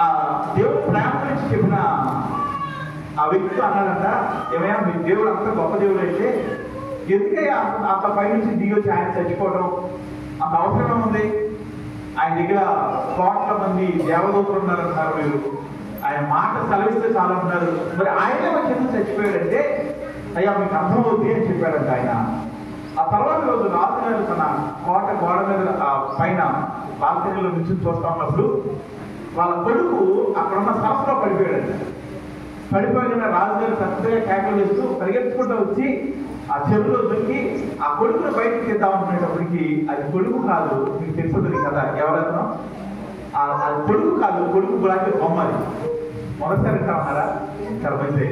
ఆ దేవుడి ప్రేమ గురించి చెప్పిన ఆ వ్యక్తి అన్నాడంట, ఏమయ్యా మీ దేవుడు అంత గొప్ప దేవుడు అయితే ఎందుకయ్యా అంత పైనుంచి దిగి వచ్చి ఆయన చచ్చిపోవడం అంత అవసరం ఉంది? ఆయన దగ్గర 1,000,000 మంది దేవదూతలు ఉన్నారంటారు మీరు, ఆయన మాట సెలవిస్తే చాలా అంటున్నారు, మరి ఆయనే వచ్చి ఎందుకు చచ్చిపోయాడంటే, అయ్యా మీకు అర్థమవుతుంది అని చెప్పాడంట ఆయన. ఆ తర్వాత రోజు రాజుగారు తన కోట గోడ మీద పైన బాల్కనీలో నుంచి చూస్తా ఉన్నప్పుడు వాళ్ళ కొడుకు అక్కడున్న సరస్సులో పడిపోయాడంట. పడిపోయిన రాజుగారు చక్కగా కేకలు వేస్తూ పరిగెత్తుకుంటూ వచ్చి ఆ చెరువులో దొరికి ఆ కొడుకును బయటకు తీద్దామనుకునేటప్పటికి అది కొడుకు కాదు. మీకు తెలుసుంటుంది కదా ఎవరైనా, అది కొడుకు కాదు, కొడుకు గులాంటి బొమ్మ. అది మొదటిసారి ఎట్లా ఉన్నారా? చాలా మంచిది.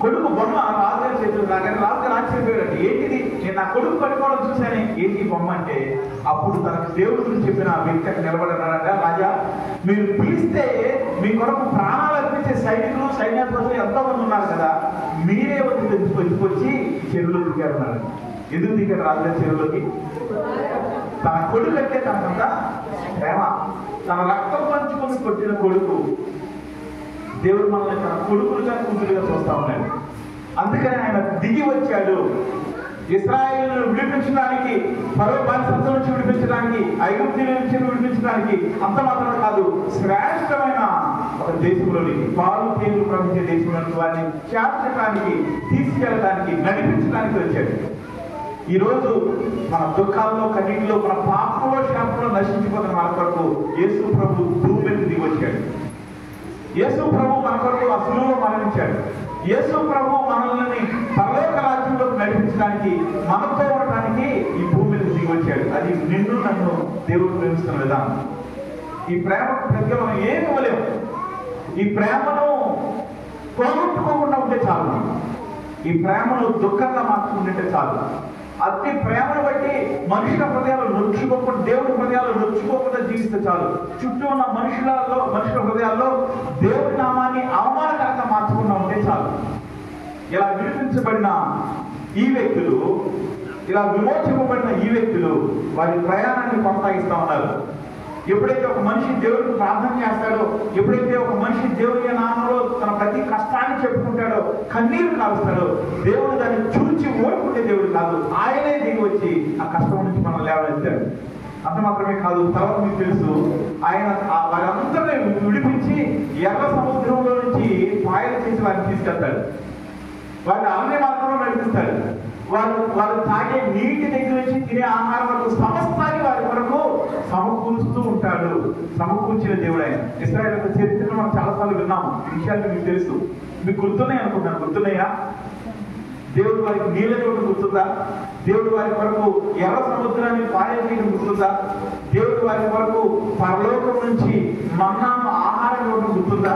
కొడుకు బొమ్మ రాజుగారి చేతులు రాగానే రాజుగారు ఆశ్చర్యపోయాడు. ఏంటిది? నేను నా కొడుకు పడిపోవడం చూశాను, ఏంటి బొమ్మ అంటే, అప్పుడు తనకు దేవుడి గురించి చెప్పిన వ్యక్తి అక్కడ నిలబడినాడట, రాజా మీరు పిలిస్తే మీ కొరకు ప్రాణాలు అర్పించే సైనికులు సైన్యాధిపతులు ఎంతో మంది ఉన్నారు కదా, మీరే వచ్చి చెరువులో దిగారు. ఎందుకు దిగారు రాజుగారి చెరువులోకి? తన కొడుకు అంటే తనకంతా ప్రేమ. తన రక్తం పంచుకొని కొట్టిన కొడుకు. దేవుడు మనల్ని తన కొడుకులుగా కూతురుగా చూస్తా ఉన్నాడు. అందుకని ఆయన దిగి వచ్చాడు. ఇశ్రాయేలును విడిపించడానికి, ఫరో బానిసత్వం నుంచి విడిపించడానికి, ఐగుప్తు నుంచి విడిపించడానికి, అంత మాత్రమే కాదు, శ్రేష్టమైన ఒక దేశంలోనికి, పాలు తేనెలు ప్రవహించే దేశంలోని వారిని చేర్చడానికి, తీసుకెళ్ళడానికి, నడిపించడానికి వచ్చాడు. ఈరోజు మన దుఃఖాల్లో, కన్నీటిలో, మన పాపంలో, శాపంలో నశించిపోతున్న మన కొరకు యేసు ప్రభు భూమి మీద దిగి వచ్చాడు. యేసు ప్రభు మన కొరకు ఆ శిలువలో మరణించాడు. యేసు ప్రభు మనల్ని పరలోక రాజ్యంలోకి నడిపించడానికి, మనతో ఉండటానికి ఈ భూమి మీద దిగి వచ్చాడు. అది నిన్ను నన్ను దేవుడు ప్రేమిస్తున్న విధానం. ఈ ప్రేమకు ప్రతి మనం ఏమి ఇవ్వలేము. ఈ ప్రేమను పోగొట్టుకోకుండా ఉంటే చాలు. ఈ ప్రేమను దుఃఖంగా మార్చుకుంటే చాలు. అతి ప్రేమను బట్టి మనుషుల హృదయాలు నొచ్చుకోకుండా, దేవుడి హృదయాలు నొచ్చుకోకుండా జీవిస్తే చాలు. చుట్టూ ఉన్న మనుషుల హృదయాల్లో దేవుడి నామాన్ని అవమానకరంగా మార్చకుండా ఉంటే చాలు. ఇలా విడిపించబడిన ఈ వ్యక్తులు, ఇలా విమోచింపబడిన ఈ వ్యక్తులు వారి ప్రయాణాన్ని కొనసాగిస్తూ ఉన్నారు. ఎప్పుడైతే ఒక మనిషి దేవుడికి ప్రార్థన చేస్తాడో, ఎప్పుడైతే ఒక మనిషి దేవుడి నామంలో తన ప్రతి కష్టాన్ని చెప్పుకుంటాడో, కన్నీరు కాలుస్తాడో, దేవుడు దాన్ని చూచి ఓడుకుంటే దేవుడు కాదు, ఆయనే దిగి వచ్చి ఆ కష్టం నుంచి మనం లేవనెత్తాడు. అంత మాత్రమే కాదు, తర్వాత మీకు తెలుసు, ఆయన వారందరినీ విడిపించి ఎర్ర సముద్రంలో నుంచి పాయలు చేసి వారిని తీసుకెళ్తాడు. వారిని అన్ని మార్గంలో నడిపిస్తాడు. వారు తాగే నీటి దగ్గర నుంచి తినే ఆహారం వరకు సమస్తాన్ని వారి కొరకు సమకూరుస్తూ ఉంటాడు. సమకూర్చిన దేవుడు ఆయన. ఇశ్రాయేలు యొక్క చరిత్రను మనం చాలాసార్లు విన్నాము. ఈ విషయాలు మీకు తెలుసు. మీకు గుర్తున్నాయి అనుకుంటున్నాను. గుర్తున్నాయా? దేవుడు వారికి నీళ్ళని ఒకటి గుర్తుందా? దేవుడు వారి కొరకు ఎర్ర సముద్రాన్ని పాయలు చేయడం గుర్తుందా? దేవుడు వారి కొరకు పరలోకం నుంచి మన్నాను ఆహారం ఇవ్వడం గుర్తుందా?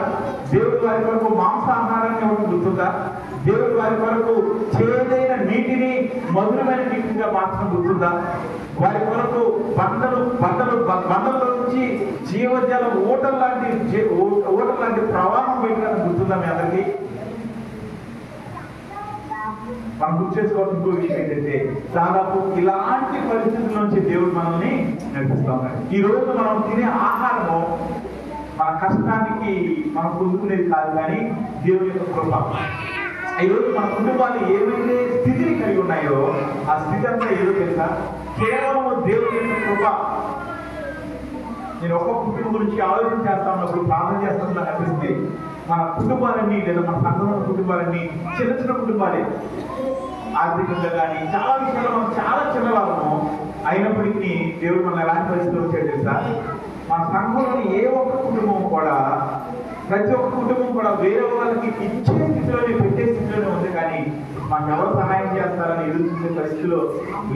దేవుడు వారి కొరకు మాంసాహారాన్ని ఇవ్వడం గుర్తుందా? దేవుడు వారి కొరకు చేదైన నీటిని మధురమైన నీటిగా మార్చడం గుర్తుందా? వారి కొరకు బండల్లో నుంచి జీవజల ఓటల్ లాంటి ప్రవాహం బయటకు గుర్తుందా మీ అందరికీ? మనం గుర్తు చేసుకోవాల్సిన ఇంకో విషయం ఏంటంటే, దాదాపు ఇలాంటి పరిస్థితుల నుంచి దేవుడు మనల్ని నడిపిస్తా ఉన్నాడు. ఈ రోజు మనం తినే ఆహారము మన కష్టానికి మనం పొందుకునేది కాదు, కానీ దేవుని యొక్క కృప. ఈరోజు మన కుటుంబాలు ఏవైతే స్థితిని కలిగి ఉన్నాయో ఆ స్థితి అంతా ఏదో తెలుసా? కేవలం దేవుని యొక్క కృప. నేను ఒక్కొక్క కుటుంబం గురించి ఆలోచన చేస్తా ఉన్నప్పుడు, ప్రార్థన చేస్తున్నా అనిపిస్తుంది, మన కుటుంబాలన్నీ లేదా మన సంఘంలో కుటుంబాలన్నీ చిన్న చిన్న కుటుంబాలే. ఆర్థికంగా కానీ చాలా విషయాల్లో మనం చాలా చిన్నవాళ్ళము అయినప్పటికీ దేవుడు మన ఎలాంటి పరిస్థితులు వచ్చాడు తెలుసా? మన సంఘంలోని ఏ ఒక్క కుటుంబం కూడా, ప్రతి ఒక్క కుటుంబం కూడా వేరే వాళ్ళకి ఇచ్చే స్థితిలోనే, పెట్టే స్థితిలోనే ఉంది, కానీ మాకు ఎవరు సహాయం చేస్తారని ఎదురు చూసే పరిస్థితిలో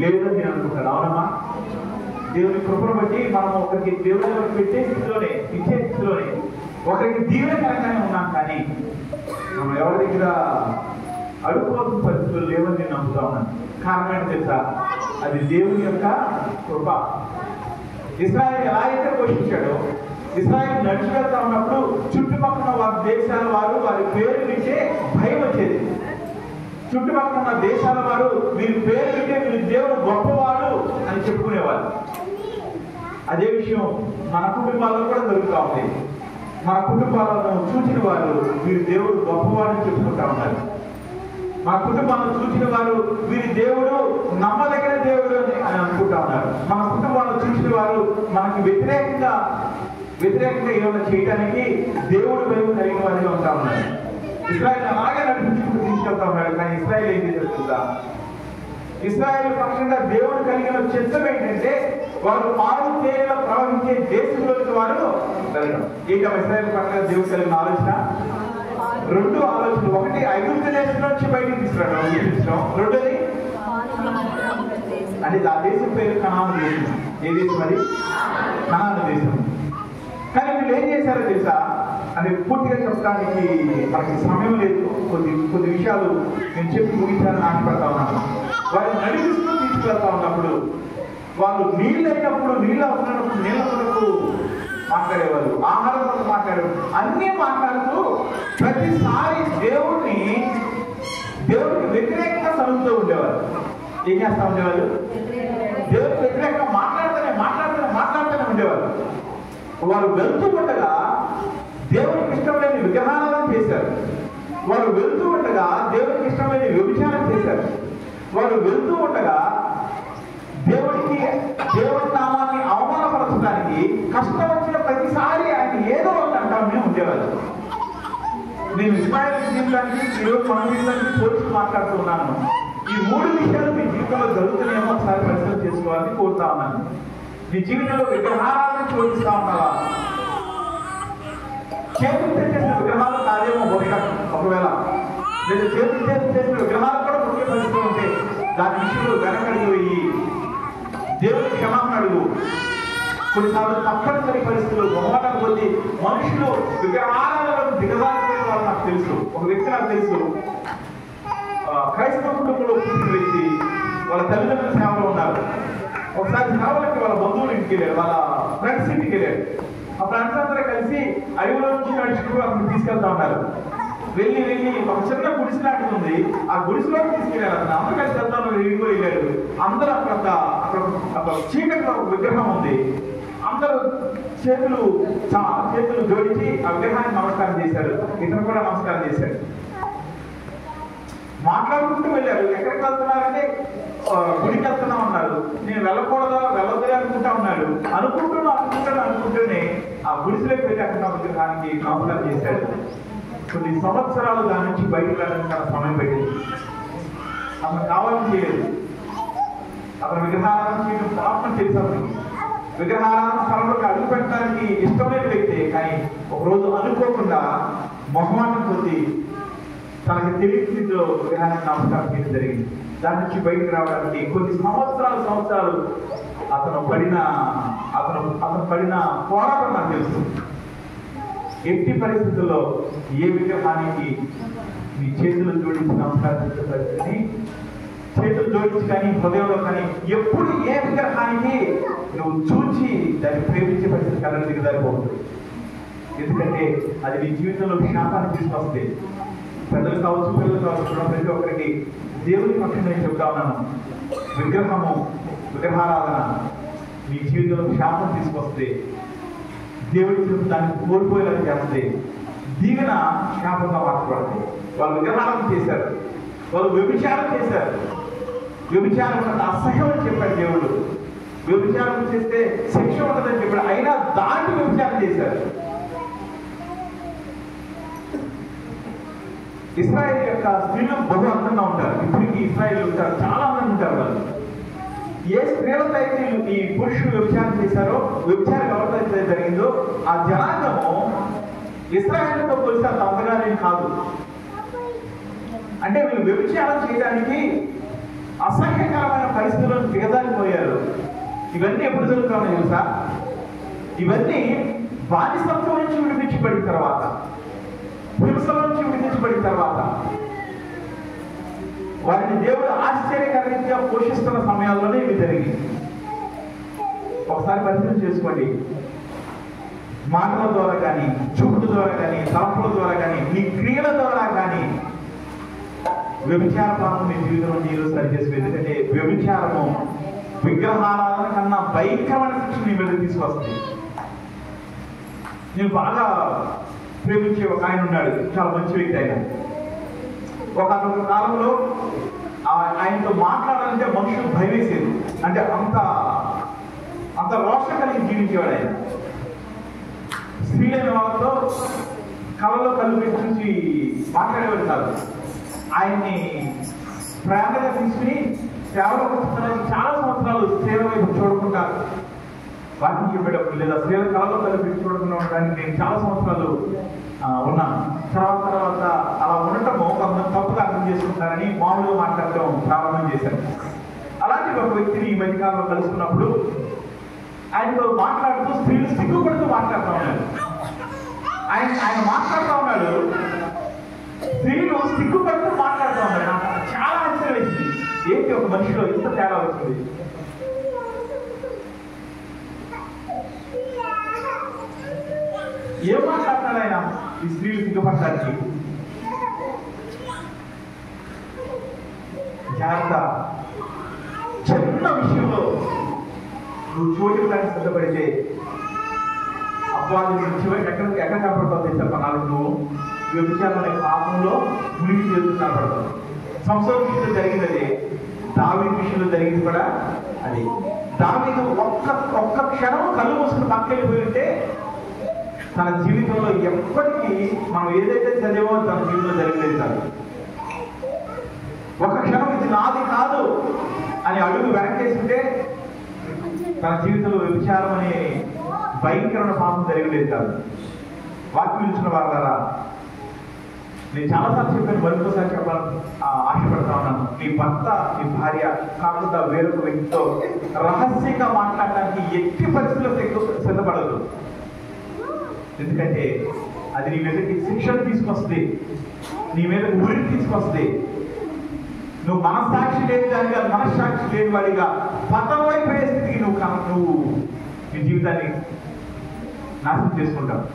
లేదని నేను అనుకుంటాను. అవునమ్మా? దేవుని కృపను బట్టి మనం ఒకరికి దేవుడు పెట్టే స్థితిలోనే, ఇచ్చే స్థితిలోనే, ఒకరికి దీవెనకరంగానే ఉన్నాం, కానీ మనం ఎవరి దగ్గర అడుగుకోవాల్సిన పరిస్థితులు లేవని నేను నమ్ముతా ఉన్నాను. కారణం ఏంటి తెలుసా? అది దేవుని యొక్క కృప. ఇశ్రాయేలు ఎలా అయితే పోషించాడో, ఇశ్రాయేలు నడిచి వెళ్తా ఉన్నప్పుడు చుట్టుపక్కల వారి దేశాల వారు వారి పేరు వింటే భయం వచ్చేది. చుట్టుపక్కల ఉన్న దేశాల వారు వీరి పేరు వింటే వీరి దేవుడు గొప్పవాడు అని చెప్పుకునేవారు. అదే విషయం మన కుటుంబాల్లో కూడా జరుగుతూ ఉంది. మన కుటుంబాలను చూసిన వారు వీరి దేవుడు గొప్పవాడని చెప్పుకుంటా ఉన్నారు. మన కుటుంబాలను చూసిన వారు వీరి దేవుడు నమ్మదగిన దేవుడు అని అనుకుంటా ఉన్నారు. మన కుటుంబాలను చూసిన వారు మనకి వ్యతిరేకంగా ఏమైనా చేయడానికి దేవుడు వైపు కలిగిన వారిగా ఉంటా ఉన్నారు. ఇశ్రాయేలు అలాగే నడిపించుకుంటూ తీసుకెళ్తా ఉన్నాడు. కానీ ఇశ్రాయేలు ఏం చేస్తుందా? ఇశ్రాయేలు పక్షంగా దేవుడు కలిగిన చిత్తం ఏంటంటే, వారు పాలు తేనెల ప్రవహించే దేశంలోకి వారు వెళ్ళడం. ఇంకా ఇశ్రాయేలు పక్షంగా దేవుడు కలిగిన ఆలోచన, రెండు ఆలోచనలు. ఒకటి, ఐగుప్తు దేశం నుంచి బయటికి తీసుకురావడం. రెండోది అంటే ఆ దేశం పేరు కనాను దేశం. ఏ దేశం అది? కనాను దేశం. కానీ వీళ్ళు ఏం చేశారో తెలుసా? అది పూర్తిగా చెప్పడానికి మనకి సమయం లేదు. కొద్ది విషయాలు నేను చెప్పి ముగించాలని ఆశపడతా ఉన్నాను. వారిని నడిపిస్తూ తీసుకెళ్తా ఉన్నప్పుడు, వాళ్ళు నీళ్ళు అయినప్పుడు, నీళ్ళు అవుతున్నప్పుడు నీళ్ళ కొరకు మాట్లాడేవారు, ఆహారం కొరకు మాట్లాడేవారు, అన్నీ మాట్లాడుతూ ప్రతిసారి దేవుడికి వ్యతిరేకంగా చదువుతూ ఉండేవారు. ఏం చేస్తా ఉండేవారు? దేవుడికి వ్యతిరేకంగా మాట్లాడుతూనే ఉండేవారు. వారు వెళ్తూ ఉండగా దేవునికి ఇష్టం లేని విగ్రహాలను చేశారు. వారు వెళ్తూ ఉండగా దేవునికి ఇష్టం లేని వారు వెళ్తూ ఉండగా దేవుడి నామాన్ని అవమానపరచడానికి కష్టం వచ్చిన ప్రతిసారి ఆయన ఏదో ఒకటి అంటామని ఉండేవారు. నేను ఇస్రాయేల్ జీవితానికి ఈరోజు మన జీవితానికి పోల్చి మాట్లాడుతున్నాను. ఈ 3 విషయాలు మీ జీవితంలో జరుగుతున్నాయేమో ఒకసారి పరిశీలన చేసుకోవాలని కోరుతా ఉన్నాను. మీ జీవితంలో విగ్రహాలను చోటిస్తా ఉన్నావా? చేతులతో చేసిన విగ్రహాలు కాదేమో ఒకవేళ లేదా చేతులతో చేసిన విగ్రహాలు కూడా ముఖ్య పరిస్థితులు ఉంటే దాని విషయంలో వెనకడిగి దేవుడికి క్షమాపణ అడుగు. కొన్నిసార్లు తప్పనిసరి పరిస్థితులు మొహమాటం కొద్ది మనుషులు విగ్రహాలను దిగజారిపోయిన వాళ్ళు నాకు తెలుసు. ఒక వ్యక్తి నాకు తెలుసు, క్రైస్తవ కుటుంబంలో పుట్టిన వ్యక్తి, వాళ్ళ తల్లిదండ్రుల సేవలో ఉన్నారు. ఒకసారి సేవలకి వాళ్ళ బంధువులు ఇంటికి వెళ్ళారు, వాళ్ళ ఫ్రెండ్స్ ఇంటికి వెళ్ళారు. ఆ ఫ్రెండ్స్ అందరూ కలిసి అడవిలో నుంచి నడుచుకుంటూ అక్కడికి తీసుకెళ్తా ఉన్నారు. వెళ్ళి ఒక చిన్న గుడిసె లాంటిది ఉంది, ఆ గుడిసెలో తీసుకెళ్ళారు. అతను అందరూ కలిసి వెళ్తాను వెళ్ళాడు. అందరూ అక్కడ చీకట్లో ఒక విగ్రహం ఉంది. అందరూ చేతులు జోడించి ఆ విగ్రహానికి నమస్కారం చేశారు. ఇతను కూడా నమస్కారం చేశాడు. మాట్లాడుకుంటూ వెళ్ళారు. ఎక్కడికి వెళ్తున్నారంటే గుడికి వెళ్తున్నా ఉన్నారు. నేను వెళ్ళకూడదా వెళ్ళొద్దా అనుకుంటా ఉన్నాడు. అనుకుంటూనే ఆ గుడిసెలోకి వెళ్ళి అక్కడ విగ్రహానికి నమస్కారం చేశాడు. కొన్ని సంవత్సరాలు దాని నుంచి బయటకు వెళ్ళడానికి చాలా సమయం పెట్టింది. అతను కావాలని చేయలేదు. అతను విగ్రహాలను చేయడం పాపం చేశారు. విగ్రహాలను స్థలంలోకి అడుగు పెట్టడానికి ఇష్టమైన వ్యక్తే, కానీ ఒకరోజు అనుకోకుండా మొహమాటం కొద్ది తనకి తెలియని స్థితిలో విగ్రహానికి నమస్కారం చేయడం జరిగింది. దాని నుంచి బయటకు రావడానికి కొన్ని సంవత్సరాలు అతను పడిన పోరాటం నాకు తెలుసు. ఎట్టి పరిస్థితుల్లో ఏ విగ్రహానికి మీ చేతులు జోడించి నమస్కారించే పరిస్థితిని, చేతులు జోడించి కానీ హృదయంలో కానీ ఎప్పుడు ఏ విగ్రహానికి నువ్వు చూచి దాన్ని ప్రేమించే పరిస్థితి కళ్ళ దిగదారిపోతుంది. ఎందుకంటే అది నీ జీవితంలో శాపాన్ని తీసుకొస్తుంది. పెద్దలు కావచ్చు, పిల్లలు కావచ్చు, ప్రతి ఒక్కరికి దేవుని పక్షం నేను చెప్తా ఉన్నాను. విగ్రహారాధన నీ జీవితంలో శాపం తీసుకొస్తే, దేవుడి చూసి దాన్ని కోల్పోయేలా చేస్తే, దీవెన శాపంగా మార్చబడుతుంది. వాళ్ళు విగ్రహాలను చేశారు, వాళ్ళు వ్యభిచారం చేశారు. వ్యభిచారం అంత అసహ్యం అని చెప్పాడు దేవుడు. వ్యభిచారం చేస్తే శిక్ష ఉంటుందని చెప్పాడు. అయినా దాన్ని వ్యభిచారం చేశారు. ఇస్రాయేల్ యొక్క స్త్రీలు బహు అందంగా ఉంటారు. ఇప్పటికీ ఇస్రాయేల్ ఉంటారు, చాలా అందంగా ఉంటారు వాళ్ళు. ఏ స్త్రీలతో అయితే ఈ పురుషులు వ్యభిచారం చేశారో, వ్యభిచారం ఎవరితో జరిగిందో ఆ జనాంగము ఇస్రాయేల్తో పోలిస్తే అంత అందగానే కాదు. అంటే వీళ్ళు వ్యభిచారం చేయడానికి అసహ్యకరమైన పరిస్థితులను దిగజారిపోయారు. ఇవన్నీ ఎప్పుడు జరుగుతున్నాయో తెలుసా? ఇవన్నీ బానిసత్వం నుంచి విడిపించబడిన తర్వాత, హింసల నుంచి విడిపించబడిన తర్వాత, వారిని దేవుడు ఆశ్చర్యకరంగా పోషిస్తున్న సమయాల్లోనే ఇవి జరిగింది. ఒకసారి పరిశీలన చేసుకోండి. మాటల ద్వారా కానీ, చూపుల ద్వారా కానీ, తలపుల ద్వారా కానీ, మీ క్రియల ద్వారా కానీ వ్యభిచార పాపం మీ జీవితంలో నీరు సరిచేసి. ఎందుకంటే వ్యభిచారము విగ్రహారాధన కన్నా భయంకరమైన శిక్షణ నీ మీద తీసుకొస్తుంది. నేను బాగా ప్రేమించే ఒక ఆయన ఉన్నాడు, చాలా మంచి వ్యక్తి. ఆయన ఒక కాలంలో ఆయనతో మాట్లాడాలంటే మనుషులు భయం వేసేది. అంటే అంత రోషం కలిగి జీవించేవాడు ఆయన. స్త్రీలైన వాళ్ళతో కళ్ళలో కళ్ళు పెట్టి మాట్లాడేవాడు కాదు. ఆయన్ని ప్రేమగా తీసుకుని సేవలో చాలా సంవత్సరాలు స్త్రీల వైపు చూడకుండా వాటిని చెప్పేటప్పుడు, లేదా స్త్రీల కళలో కలిపి చూడకుండా ఉండడానికి నేను చాలా సంవత్సరాలు ఉన్నాను. తర్వాత అలా ఉండటము కొంతమంది తప్పుగా అర్థం చేసుకుంటారని మామూలుగా మాట్లాడటం ప్రారంభం చేశాను. అలాంటి ఒక వ్యక్తిని ఈ మధ్యకాలంలో కలుసుకున్నప్పుడు ఆయనతో మాట్లాడుతూ స్త్రీలు సిగ్గుపడుతూ మాట్లాడుతూ ఉన్నారు. ఆయన మాట్లాడుతూ ఉన్నాడు, స్త్రీలు సిగ్గుపడుతూ మాట్లాడుతూ ఉన్నారు. నాకు చాలా ఆశ్చర్యం వేసింది. ఏంటి ఒక మనిషిలో ఇంత తేడా వచ్చింది? ఏం మాట్లాడతాడు ఆయన ఈ స్త్రీలు సిగ్గుపడటానికి? జాగ్రత్త. చిన్న విషయంలో నువ్వు చోటు దానికి సిద్ధపడితే అపవాది ఎక్కడ కనపడతావు తెలుసా? పనాలు నువ్వు వ్యభిచారం అనే పాపంలో మునిగి చేస్తూ కనపడతావు. సంసోను జరిగినది దావీదు విషయంలో జరిగింది కూడా అది. దావీదు ఒక్క క్షణం కళ్ళు మూసుకుని పక్కకెళ్ళిపోయి ఉంటే తన జీవితంలో ఎప్పటికీ మనం ఏదైతే చదివో తన జీవితంలో జరిగలేదు కాదు. ఒక క్షణం ఇది నాది కాదు అని అడుగు వెనకేస్తుంటే తన జీవితంలో వ్యభిచారం అనే భయంకరమైన పాపం జరిగలేదు కాదు. వాక్యం ఇచ్చిన వారా, నేను చాలాసార్లు చెప్పాను, మరొకసారి చెప్పాలని ఆశపడతా ఉన్నాను. నీ భర్త, నీ భార్య కాకుండా వేరొక వ్యక్తితో రహస్యంగా మాట్లాడటానికి ఎట్టి పరిస్థితుల్లో సిద్ధపడదు. ఎందుకంటే అది నీ మీదకి శిక్షణ తీసుకొస్తుంది, నీ మీద ఊరికి తీసుకొస్తుంది. నువ్వు మనస్సాక్షి లేని దానిగా, మనస్సాక్షి లేని వాడిగా పతనమైపోయే స్థితికి నువ్వు నీ జీవితాన్ని నాశనం చేసుకుంటావు.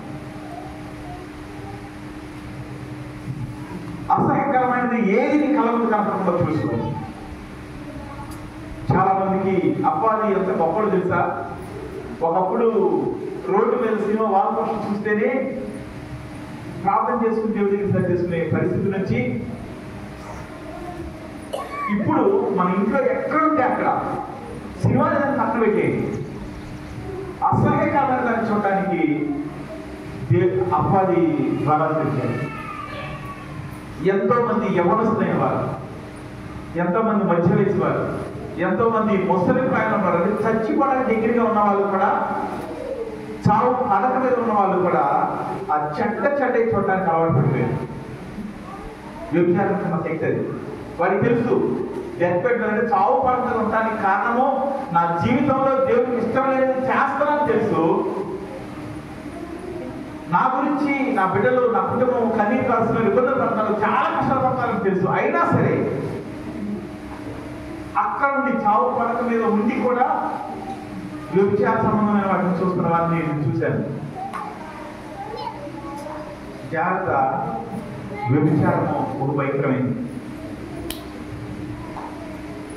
అసహ్యకరమైనది ఏది నీ కళ్ళ ముందు కనపడకుండా చూసుకో. చాలా మందికి అబ్బాయి ఎంత గొప్పలు తెలుసా? ఒకప్పుడు రోడ్డు మీద సినిమా వాల్ పోస్టర్ చూస్తేనే ప్రార్థన చేసుకుని దేవుడికి సరి చేసుకునే పరిస్థితి నుంచి ఇప్పుడు మన ఇంట్లో ఎక్కడుంటే అక్కడ సినిమా ఏదైనా పక్కన పెట్టేది. అసహ్యకరమైన దాన్ని చూడటానికి అబ్బాయి ద్వారా తెచ్చారు. ఎంతో మంది యవ్వనస్తులైన వారు, ఎంతో మంది మధ్య వయసు వారు, ఎంతో మంది ముసలి ప్రాయం వారు, అంటే చచ్చిపోవడానికి దగ్గరగా ఉన్న వాళ్ళు కూడా, చావు పడక మీద ఉన్న వాళ్ళు కూడా ఆ చెడ్డ చూడటానికి అలవాటు పడిపోయారు. వ్యభిచారం శక్తి అది. వాడికి తెలుసు డెత్ బెడ్ అంటే చావు పడక ఉండడానికి కారణము నా జీవితంలో దేవుడికి ఇష్టం లేదని చేస్తానని తెలుసు. నా గురించి, నా బిడ్డలు, నా కుటుంబం కన్నీరు కాల్సిన ఇబ్బందులు పడతారు, చాలా కష్టాలు పడతారని తెలుసు. అయినా సరే అక్కడ నుండి చావు పడక మీద ఉండి కూడా వ్యభిచార సంబంధమైన వాటిని చూస్తున్న వారిని నేను చూశాను. జాగ్రత్త, వ్యభిచారము ఒక భయంకరమైంది.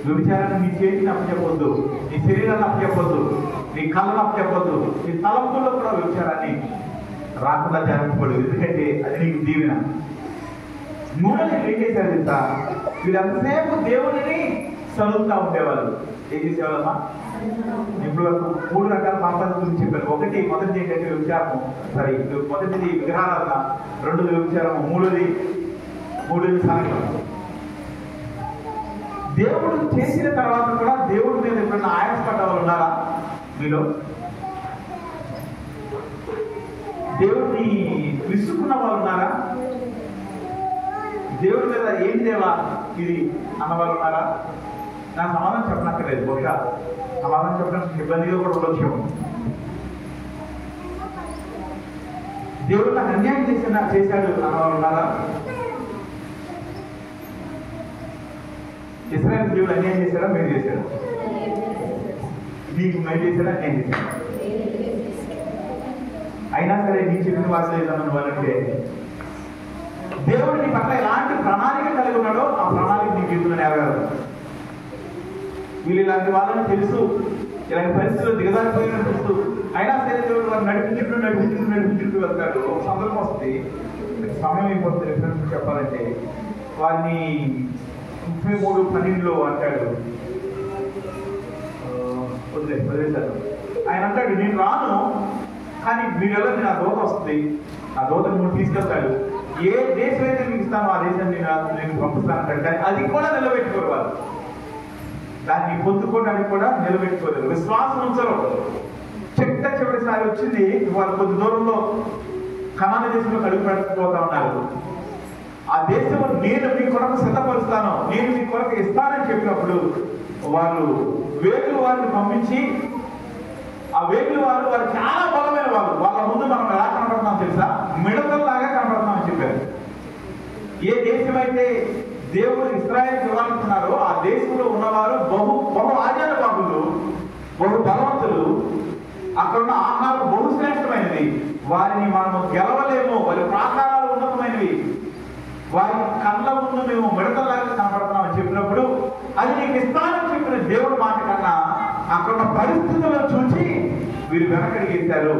వ్యభిచారాన్ని నీ చేతిని అప్పచెప్పొద్దు, నీ శరీరాన్ని అప్పచెప్పొద్దు, నీ కళ్ళను అప్పచెప్పొద్దు, నీ తలంపుల్లో కూడా వ్యభిచారాన్ని రాకుండా జాగ్రత్తపడు. ఎందుకంటే అది నీకు దీవెన. మూడోది ఏం చేశారు తెలుసా? వీళ్ళంతసేపు దేవుడిని చదువుతూ ఉండేవాళ్ళు. ఏం చేసేవాళ్ళమ్మా? ఇప్పుడు 3 రకాల పాపాల గురించి చెప్పారు. మొదటిది ఏంటంటే వ్యభిచారము, మొదటిది విగ్రహారాధన, రెండోది వ్యభిచారము, మూడోది సాంఖ్యం. దేవుడు చేసిన తర్వాత కూడా దేవుడి మీద ఎప్పుడన్నా ఆయాసపడ్డ వాళ్ళు ఉన్నారా మీలో? దేవుడిని విసుక్కున్న వాళ్ళు ఉన్నారా? దేవుడి మీద ఏం దేవా ఇది అన్నవాళ్ళు ఉన్నారా? నా సమాధానం చెప్పనక్కర్లేదు, బహుశా సమాధానం చెప్పడానికి ఇబ్బందిగా కూడా ఉండొచ్చు. దేవుడు నాకు అన్యాయం చేశాడు అన్నవాళ్ళు ఉన్నారా? ఇశ్రాయేలు దేవుడు అన్యాయం చేశాడా, మీరు చేశాడా? నీకు మేము చేశాడా, అన్యాయం చేశాడా? అయినా సరే నీ చెప్పిన వాసు లేదన్న వాళ్ళంటే దేవుడిని పట్ల ఎలాంటి ప్రణాళిక కలిగి ఉన్నాడో ఆ ప్రణాళిక నీ జీవితంలో నెరవేరదు. వీళ్ళు ఇలాంటి వాళ్ళని తెలుసు, ఇలాంటి పరిస్థితులు దిగజారిపోయిన తెలుసు. అయినా సరే దేవుడు వారు నడిపించుకుంటూ వెళ్తాడు. ఒక సందర్భం వస్తుంది, సమయం అయిపోతుంది. రిఫరెన్స్ చెప్పాలంటే వారిని 33:12 అంటాడు, వదిలేశారు. ఆయన అంటాడు, నేను రాను, కానీ మీరెలా నేను ఆ దూత వస్తుంది, ఆ దూతను నువ్వు తీసుకెళ్తాడు, ఏ దేశం అయితే మీకు ఇస్తానో ఆ దేశాన్ని నేను పంపిస్తానంటాడు. కానీ అది కూడా నిలబెట్టుకోరు వాళ్ళు, దాన్ని పొందుకోవడానికి కూడా నిలబెట్టుకోలేదు, విశ్వాసం ఉంచరు. చివరిసారి వచ్చింది, వాళ్ళు కొద్ది దూరంలో కనాను దేశంలో అడుగు పెట్టకపోతా ఉన్నారు. ఆ దేశం నేను మీ కొరకు సిద్ధపరుస్తాను, నేను మీ కొరకు ఇస్తానని చెప్పినప్పుడు వాళ్ళు వేగులు వారిని పంపించి, ఆ వేగులు వారు చాలా బలమైన వాళ్ళు. వాళ్ళ ముందు మనం ఎలా కనపడుతున్నాం తెలుసా? మిడతల్లాగా కనపడుతున్నామని చెప్పారు. ఏ దేశం అయితే దేవుడు ఇశ్రాయేలుకి ఇవ్వాలనుకున్నారో ఆ దేశంలో ఉన్నవారు బహు ఆజానుబాహులు, బహు బలవంతులు. అక్కడున్న ఆహారం బహుశ్రేష్టమైనది, వారిని మనము గెలవలేము, వారి ప్రాకారాలు ఉన్నతమైనవి, వారి కళ్ళ ముందు మేము మిడతల్లాగా కనపడుతున్నామని చెప్పినప్పుడు అది నీకు ఇస్తానని చెప్పిన దేవుడు మాట కన్నా అక్కడ పరిస్థితులను చూసి వీరు వెనకడిగేశారు.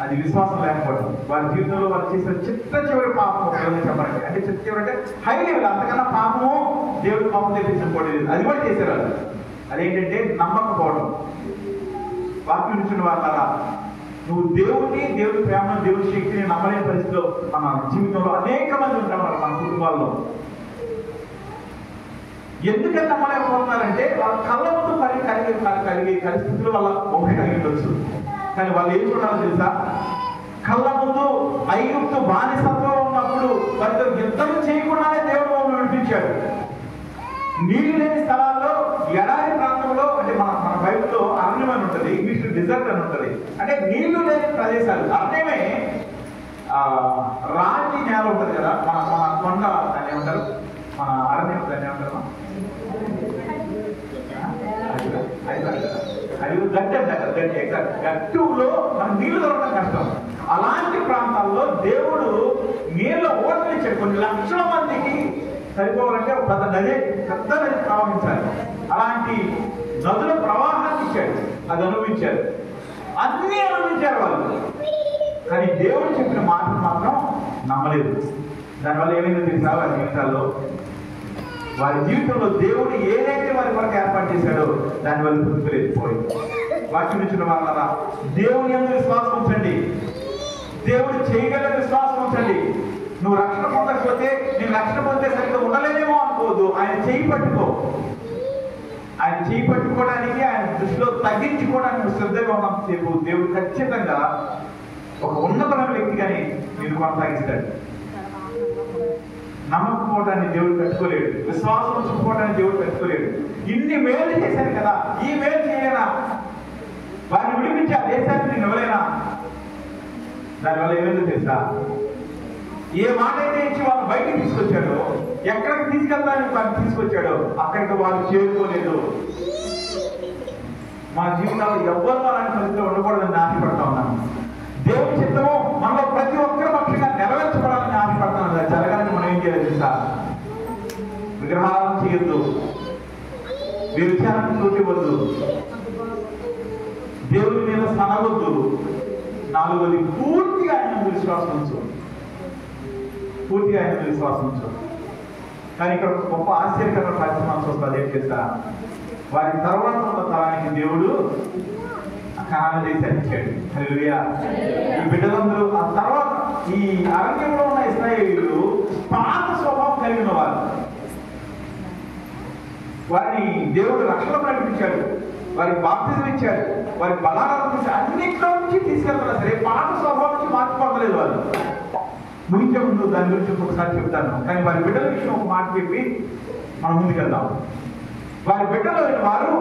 అది విశ్వాసం లేకపోవడం. వారి జీవితంలో వారు చేసిన చిట్ట చివరి పాపం ఒకవేళ చెప్పండి, అంటే చిట్ట చివరి అంటే హై లెవెల్, అంతకన్నా పాపము దేవుడి పాపం తెప్పించకపోవడం లేదు, అది కూడా చేశారు వాళ్ళు. అదేంటంటే నమ్మకపోవడం. వాక్యం నుంచి వాళ్ళ నువ్వు దేవుడిని, దేవుడి ప్రేమను, దేవుడి శక్తిని నమ్మలేని పరిస్థితిలో మన జీవితంలో అనేక మంది ఉంటారు మన కుటుంబాల్లో. ఎందుకని నమ్మలేకపోతున్నారంటే వాళ్ళ కళ్ళ ముందు కలిగే పరిస్థితులు వాళ్ళ ఒకటి కలిగి ఉండొచ్చు, కానీ వాళ్ళు ఏం చూడాలో తెలుసా? కళ్ళ ముందు ఐగుప్తు బానిసత్వం ఉన్నప్పుడు వారితో యుద్ధం చేయకుండానే దేవుడు మమ్మల్ని విడిపించాడు. నీళ్లు లేని స్థలాల్లో, ఎడారి ప్రాంతంలో, అంటే మన బైబిల్లో అరణ్యం అని ఉంటుంది, ఇంగ్లీష్ డిజర్ట్ అని ఉంటుంది, అంటే నీళ్లు లేని ప్రదేశాలు. అరణ్యమే రాతి నేల ఉంటుంది కదా, మన కొండ దాన్ని ఏమంటారు, మన అరణ్యం దాన్ని ఏమంటారు, అది గట్టులో మన నీళ్లు దొరకడం కష్టం. అలాంటి ప్రాంతాల్లో దేవుడు నీళ్ళ ఓటలు ఇచ్చాడు. కొన్ని లక్షల మందికి సరిపోవాలంటే ఒక పెద్ద నది ప్రవహించాలి. అలాంటి నదుల ప్రవాహాన్ని ఇచ్చాడు, అది అనుభవించారు, అన్నీ అనుభవించారు వాళ్ళు. కానీ దేవుడు చెప్పిన మాటలు మాత్రం నమ్మలేదు. దానివల్ల ఏమైందో తెలుసా? వారి జీవితాల్లో, వారి జీవితంలో దేవుడు ఏదైతే వారి కొరకు ఏర్పాటు చేశాడో దానివల్ల గుర్తులేకపోయింది. వాక్యం ఇచ్చిన వాళ్ళ దేవుని యందు విశ్వాసం ఉంచండి, దేవుడు చేయగల విశ్వాసం ఉంచండి. నువ్వు రక్షణ పొందకపోతే, నేను రక్షణ పొందే సరిగ్గా ఉండలేదేమో అనుకోవద్దు. ఆయన చేయి పట్టుకో. ఆయన చేయి పట్టుకోవడానికి, ఆయన దృష్టిలో తగ్గించుకోవడానికి శ్రద్ధగా ఉన్నంతసేపు దేవుడు ఖచ్చితంగా ఒక ఉన్నతమైన వ్యక్తిగానే నేను కొనసాగిస్తాడు. నమ్మకపోవడాన్ని దేవుడు పెట్టుకోలేడు, విశ్వాసం ఉంచుకోవడాన్ని దేవుడు పెట్టుకోలేడు. ఇన్ని మేలు చేశాను కదా, ఈ మేలు చేయలేనా? వారిని విడిపించి ఆ దేశాన్ని నేను ఇవ్వలేనా? దానివల్ల ఏమైందో తెలుసా? ఏ మాట అయితే ఇచ్చి వాళ్ళు బయటకు తీసుకొచ్చాడో, ఎక్కడికి తీసుకెళ్తానికి వారిని తీసుకొచ్చాడో అక్కడికి వాళ్ళు చేరుకోలేదు. మా జీవితాల్లో ఎవ్వరు అలాంటి పరిస్థితిలో ఉండకూడదని ఆశపడతా ఉన్నాను. దేవుడి చిత్తము మనలో ప్రతి ఒక్కరి పక్షంగా నెరవేర్చబడాలని ఆశపడుతున్నాను. అది జరగాలని మనం ఏం చేయాలి తెలుసా? విగ్రహాలను చేయొద్దు, వ్యభిచారాన్ని చూపివద్దు, దేవుడి మీద సనవద్దు. నాలుగోది పూర్తిగా ఆయన విశ్వాసం ఉంచు, పూర్తిగా ఆయన విశ్వాసం ఉంచు. కానీ ఇక్కడ గొప్ప ఆశ్చర్యకరమైన పరిస్థితి వస్తుంది. ఏం చేస్తా? వారి తర్వాత ఉన్న తరానికి దేవుడు కారణం దేశాన్ని ఇచ్చాడు. హల్లెలూయా. ఈ బిడ్డలందరూ ఆ తర్వాత ఈ అరణ్యంలో ఉన్న ఇశ్రాయేలీయులు పాత స్వభావం కలిగిన వారు. వారిని దేవుడు రక్షణ ప్రకటించాడు, వారికి బాప్తిజం ఇచ్చాడు, వారికి బలాలను అన్నింటిలో నుంచి తీసుకెళ్తున్నా సరే పాత స్వభావం నుంచి మార్చుకోవట్లేదు వాళ్ళు. ముగించే ముందు దాని గురించి ఒకసారి చెప్తాను, కానీ వారి బిడ్డల విషయం ఒక మాట చెప్పి మనం ముందుకెళ్దాం. వారి బిడ్డలో వారు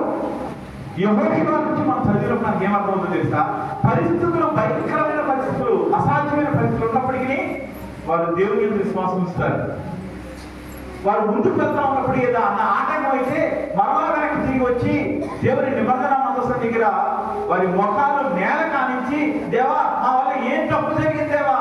యెహోషువ నుంచి మనం చదివినప్పుడు నాకు ఏమర్థమవుతుందో తెలుసా? పరిస్థితులు, భయంకరమైన పరిస్థితులు, అసాధ్యమైన పరిస్థితులు ఉన్నప్పటికీ వారు దేవుని మీద విశ్వాసం ఇస్తారు. వారు ముందుకు వెళ్తా ఉన్నప్పుడు ఏదో అన్న ఆటంకం అయితే మరలా వెనక్కి తిరిగి వచ్చి దేవుని నిబంధన మందసం దగ్గర వారి మొఖాలు నేల కానించి, దేవా మా వల్ల ఏం తప్పు జరిగింది, దేవా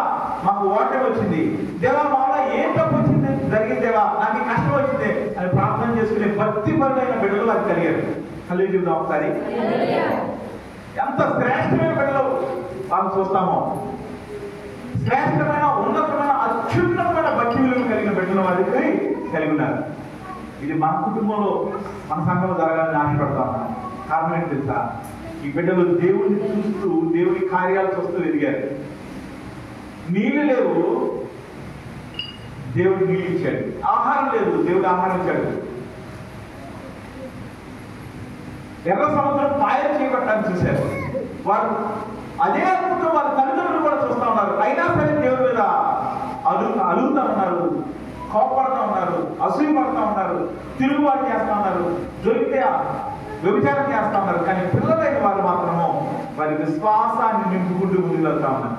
మాకు ఓటమి వచ్చింది, దేవా మా వల్ల ఏం తప్పు వచ్చింది జరిగిందేవా, నాకు కష్టం వచ్చింది అని ప్రార్థన చేసుకునే భక్తి పరులైన బిడ్డలు వారికి కలిగారు. కలిగి చూద్దాం ఒకసారి. ఎంత శ్రేష్టమైన బిడ్డలు వాళ్ళు చూస్తామో, శ్రేష్టమైన, ఉన్నతమైన, అత్యున్నతమైన భక్తి విలువలు కలిగిన బిడ్డలు వారికి కలిగి ఉన్నారు. ఇది మన కుటుంబంలో, మన సంఘంలో జరగాలని ఆశపడతా ఉన్నాను. కారణం ఏంటి తెలుసా? ఈ బిడ్డలు దేవుడిని చూస్తూ, దేవుడి కార్యాలు చూస్తూ ఎదిగారు. నీళ్లు లేవు, దేవుడు నీళ్ళు ఇచ్చాడు. ఆహారం లేదు, దేవుడు ఆహారం ఇచ్చాడు. ఎర్ర సముద్రం పాయలు చేయబట్టాలని చూశారు వారు. అదే అద్భుతం వారి తల్లిదండ్రులు కూడా చూస్తూ ఉన్నారు. అయినా సరే దేవుడి మీద అలుగుతూ ఉన్నారు, కోపడుతూ ఉన్నారు, అసూయ పడుతూ ఉన్నారు, తిరుగుబాటు చేస్తూ ఉన్నారు, దొరికితే వ్యభిచారం చేస్తూ ఉన్నారు. కానీ పిల్లలైన వారు మాత్రము వారి విశ్వాసాన్ని నింపుకుంటూ ముందుకు వెళ్తా ఉన్నారు.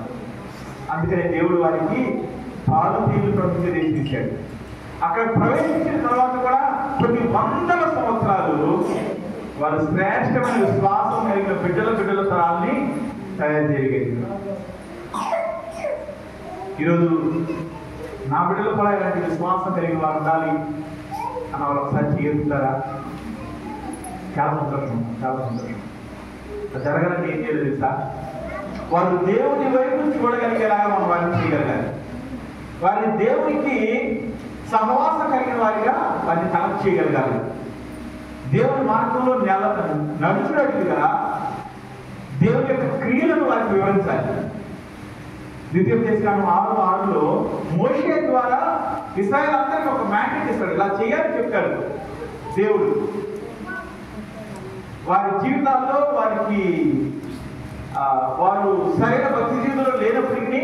అందుకనే దేవుడు వారికి పాలు తీరు ప్రవేశించాడు. అక్కడ ప్రవేశించిన తర్వాత కూడా కొన్ని వందల సంవత్సరాలు వారు శ్రేష్టమైన విశ్వాసం కలిగిన బిడ్డల తరాల్ని తయారు చేయగలిగారు. ఈరోజు నా బిడ్డలు కూడా ఇలాంటి విశ్వాసం కలిగిన వారు ఉండాలి అన్న వాళ్ళు ఒకసారి చేస్తారా? చాలా సంతోషం, చాలా సంతోషం. జరగాలంటే ఏం చేయలేదు తెలుసా? వారు దేవుని వైపు చూడగలిగేలాగా మనం వారిని చేయగలగాలి. వారిని దేవునికి సహవాసం కలిగిన వారిగా వారిని కనెక్ట్ చేయగలగాలి. దేవుని మార్గంలో నడుచున్నట్టుగా దేవుని యొక్క క్రియలను వారికి వివరించాలి. ద్వితీయోపదేశకాండం 6:6లో మోషే ద్వారా ఇశ్రాయేలు అందరికీ ఒక మ్యాండేట్ ఇస్తాడు. ఇలా చేయాలని చెప్తాడు దేవుడు. వారి జీవితాల్లో వారికి వారు సరైన భక్తి జీవితంలో లేనప్పటికీ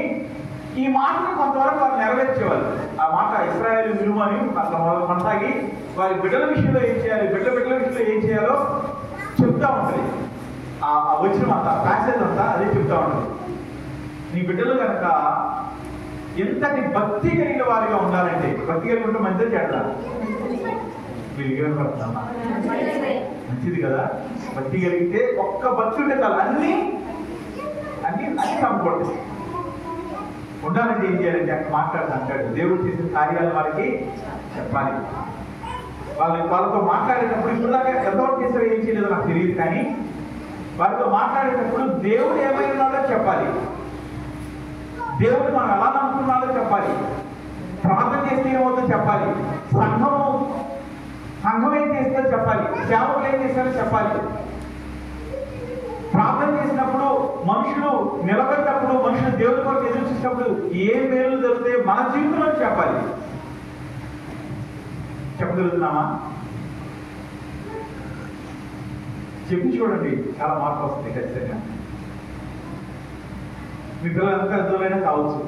ఈ మాటను కొంతవరకు వారు నెరవేర్చేవారు. ఆ మాట ఇశ్రాయేలు విలువ అని కొనసాగి వారి బిడ్డల విషయంలో ఏం చేయాలి, బిడ్డల విషయంలో ఏం చేయాలో చెప్తా ఉంటుంది. ఆ వచ్చిన అంతా ప్యాసేజ్ అంతా అదే చెప్తా ఉంటుంది. నీ బిడ్డలు కనుక ఎంతటి భక్తి కలిగిన వారిగా ఉండాలంటే, భక్తి కలిగి ఉంటే మంచిది చేద్దా పడుతున్నా మంచిది కదా. భక్తి కలిగితే ఒక్క భక్తి ఉంటే చాలు, అన్ని సమకూడదు. ఉండాలంటే ఏం చేయాలంటే అక్కడ మాట్లాడుతుంటాడు. దేవుడు చేసిన కార్యాలు వారికి చెప్పాలి. వాళ్ళతో మాట్లాడేటప్పుడు ఇప్పుడుదాకా ఎంతవరకు చేసారో ఏం చేయలేదో నాకు తెలియదు, కానీ వారితో మాట్లాడేటప్పుడు దేవుడు ఏమైనాడో చెప్పాలి. దేవుడు మనం ఎలా నమ్ముకున్నాడో చెప్పాలి. ప్రార్థన చేస్తే ఏమవుతుందో చెప్పాలి. సంఘం ఏం చేస్తుందో చెప్పాలి. సేవకులు ఏం చేస్తారో చెప్పాలి. ప్రార్థన చేసినప్పుడు మనుషులు నిలబడినప్పుడు, మనుషులు దేవుడి కొరకు ఎదురు చూసినప్పుడు ఏ మేలు జరుగుతాయో మన జీవితంలో చెప్పాలి. చెప్పగలుగుతున్నామా? చెప్పి చూడండి, చాలా మార్పు వస్తుంది ఖచ్చితంగా. మీ పిల్లలు ఎంత పెద్దలైనా కావచ్చు.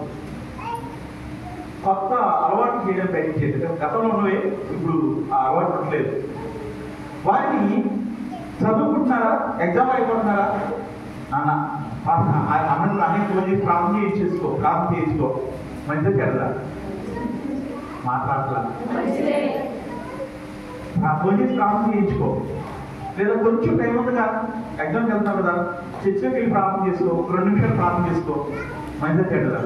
కొత్త అలవాటు చేయడం ప్రయత్నించేది. గతంలో ఉన్నవే ఇప్పుడు ఆ అలవాటు ఉండలేదు. వారిని చదువుకుంటున్నారా, ఎగ్జామ్ అయిపోతున్నారా, నాన్న అన్నట్టు అన్ని ఫోన్ చేసి ప్రార్థన చేయించుకో మంచిగా చెడదా మాట్లాడలా ఫోన్ చేసి ప్రార్థన చేయించుకో. లేదా కొంచెం టైం ఉంది కదా, ఎగ్జామ్కి వెళ్తాం కదా, చర్చిలోకి వెళ్ళి ప్రార్థన చేసుకో, 2 నిమిషాలు ప్రార్థన చేసుకో, మంచిగా చెడ్డదా.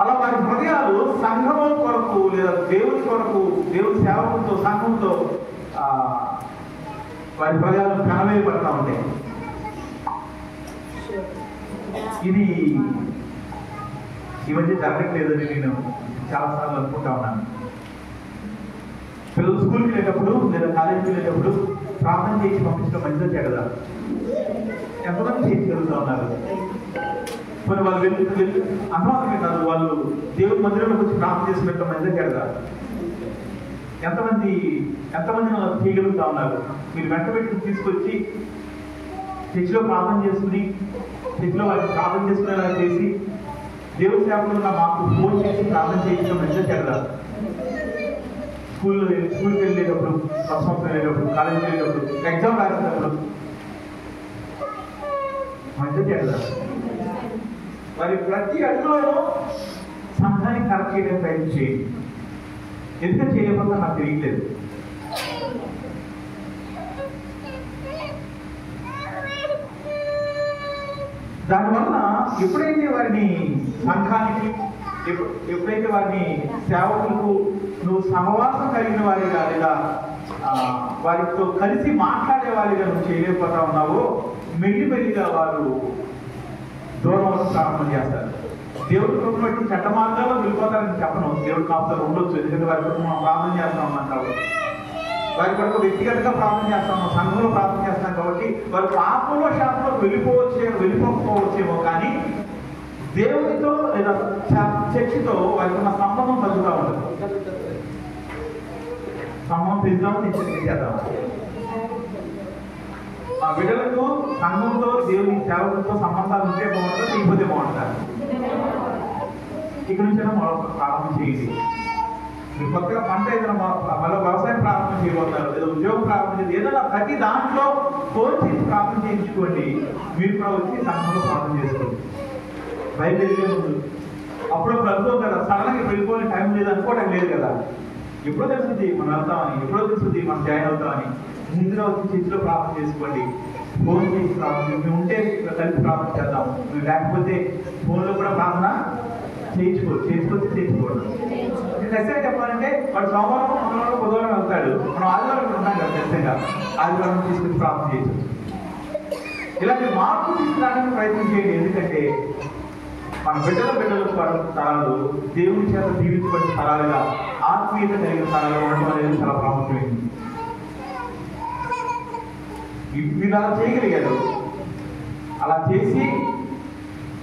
అలా వారి హృదయాలు సంఘము కొరకు లేదా దేవుని కొరకు, దేవుని సేవకులతో సంఘంతో వారి హృదయాలు కనవేయబడతా ఉంటాయి. ఇది ఈ మధ్య జరగట్లేదని నేను చాలాసార్లు అనుకుంటా ఉన్నాను. పిల్లలు స్కూల్కి వెళ్ళేటప్పుడు లేదా కాలేజీకి వెళ్ళేటప్పుడు ప్రార్థన చేసి పంపించడం మంచిగా చెడదా? ఎంతమంది చేయగలుగుతా ఉన్నారు? మరి వాళ్ళు వెళ్ళి అనవసరమే కాదు, వాళ్ళు దేవుడి మందిరంలోకి వచ్చి ప్రార్థన చేసినట్టు మంచిగా చెడదా? ఎంతమంది చేయగలుగుతా ఉన్నారు? మీరు వెంట పెట్టుకుని తీసుకొచ్చి చర్చిలో ప్రార్థన చేసుకుని, చర్చిలో వాళ్ళకి ప్రార్థన చేసుకునేలా చేసి, దేవుడి సేవకులుగా మాకు ఫోన్ చేసి ప్రార్థన చేయించడం మంచిగా చెడదా? స్కూల్కి వెళ్ళేటప్పుడు, సంవత్సరం వెళ్ళేటప్పుడు, కాలేజీకి వెళ్ళేటప్పుడు, ఎగ్జామ్ రాసేటప్పుడు మంచిగా చెడదా? మరి ప్రతి అడుగులో సంఘాన్ని కరెక్ట్ చేయడం ప్రయత్నం చేయండి. ఎందుకు చేయకపోతే నాకు తెలియట్లేదు. దానివల్ల ఎప్పుడైతే వారిని సంఘానికి, ఎప్పుడైతే వారిని సేవకులకు నువ్వు సహవాసం కలిగిన వారిగా లేదా వారితో కలిసి మాట్లాడే వారిగా నువ్వు చేయలేకపోతా ఉన్నావో, మెల్లిమెల్లిగా వారు దూరం అవడం ప్రారంభం చేస్తారు. దేవుడి కుటుంబం చట్ట మార్గాల్లో వెళ్ళిపోతారని చెప్పను. దేవుడి కాపుతారు ఉండొచ్చు, ఎందుకంటే వారి కొరకు మనం ప్రార్థన చేస్తా ఉన్నాం కాబట్టి, వారి కొరకు వ్యక్తిగతంగా ప్రార్థన చేస్తా ఉన్నాం, సంఘంలో ప్రార్థన చేస్తాం కాబట్టి వారి పాపంలో శాతంలో వెళ్ళిపోకపోవచ్చేమో, కానీ దేవుడితో లేదా చర్చితో వారికి ఉన్న సంబంధం తగ్గుతూ ఉంటుంది. సంబంధం చేద్దాం. మా బిడ్డలకు సంఘంతో, దేవుని సేవకులతో సంబంధాలు ఉంటే బాగుంటుందా, లేకపోతే బాగుంటుందా? ఇక్కడ నుంచి ప్రారంభం చేయండి. మీరు కొత్తగా పంట ఏదైనా మళ్ళీ వ్యవసాయం ప్రారంభం చేయబోతున్నారు, లేదా ఉద్యోగం ప్రారంభం చేసి, ఏదైనా ప్రతి దాంట్లో ఫోన్ చేసి ప్రార్థన చేయించుకోండి. మీరు కూడా వచ్చి సంఘంలో ప్రార్థన చేసుకోండి. బయలుదేరే ముందు అప్పుడప్పుడు అనుకో కదా, సడన్గా వెళ్ళిపోయిన టైం లేదు అనుకోవడం లేదు కదా. ఎప్పుడో తెలుస్తుంది మనం వెళ్తామని, ఎప్పుడో తెలుస్తుంది మనం జాయిన్ అవుతామని. ముందుగా వచ్చి చర్చిలో ప్రార్థన చేసుకోండి. ఫోన్ చేసి ప్రార్థన, మేము ఉంటే కలిసి ప్రార్థన చేద్దాం. మేము లేకపోతే ఫోన్లో కూడా ప్రార్థన చేసుకోకూడదు. ఖచ్చితంగా చెప్పాలంటే వాడు సోమవారం, మంగళవారం, బుధవారం వెళ్తాడు, మనం ఆదివారం ఉన్నాం కదా, ఖచ్చితంగా ఆదివారం తీసుకొచ్చి ప్రార్థన చేయొచ్చు. ఇలాంటి మార్పు తీసుకురావడానికి ప్రయత్నం చేయండి. ఎందుకంటే మన బిడ్డల తరాలు దేవుని చేత దీవించబడిన తరాలుగా, ఆత్మీయత కలిగిన తరాలుగా ఉండడం అనేది చాలా ప్రాముఖ్యమైంది. వీళ్ళు అలా చేయగలిగారు. అలా చేసి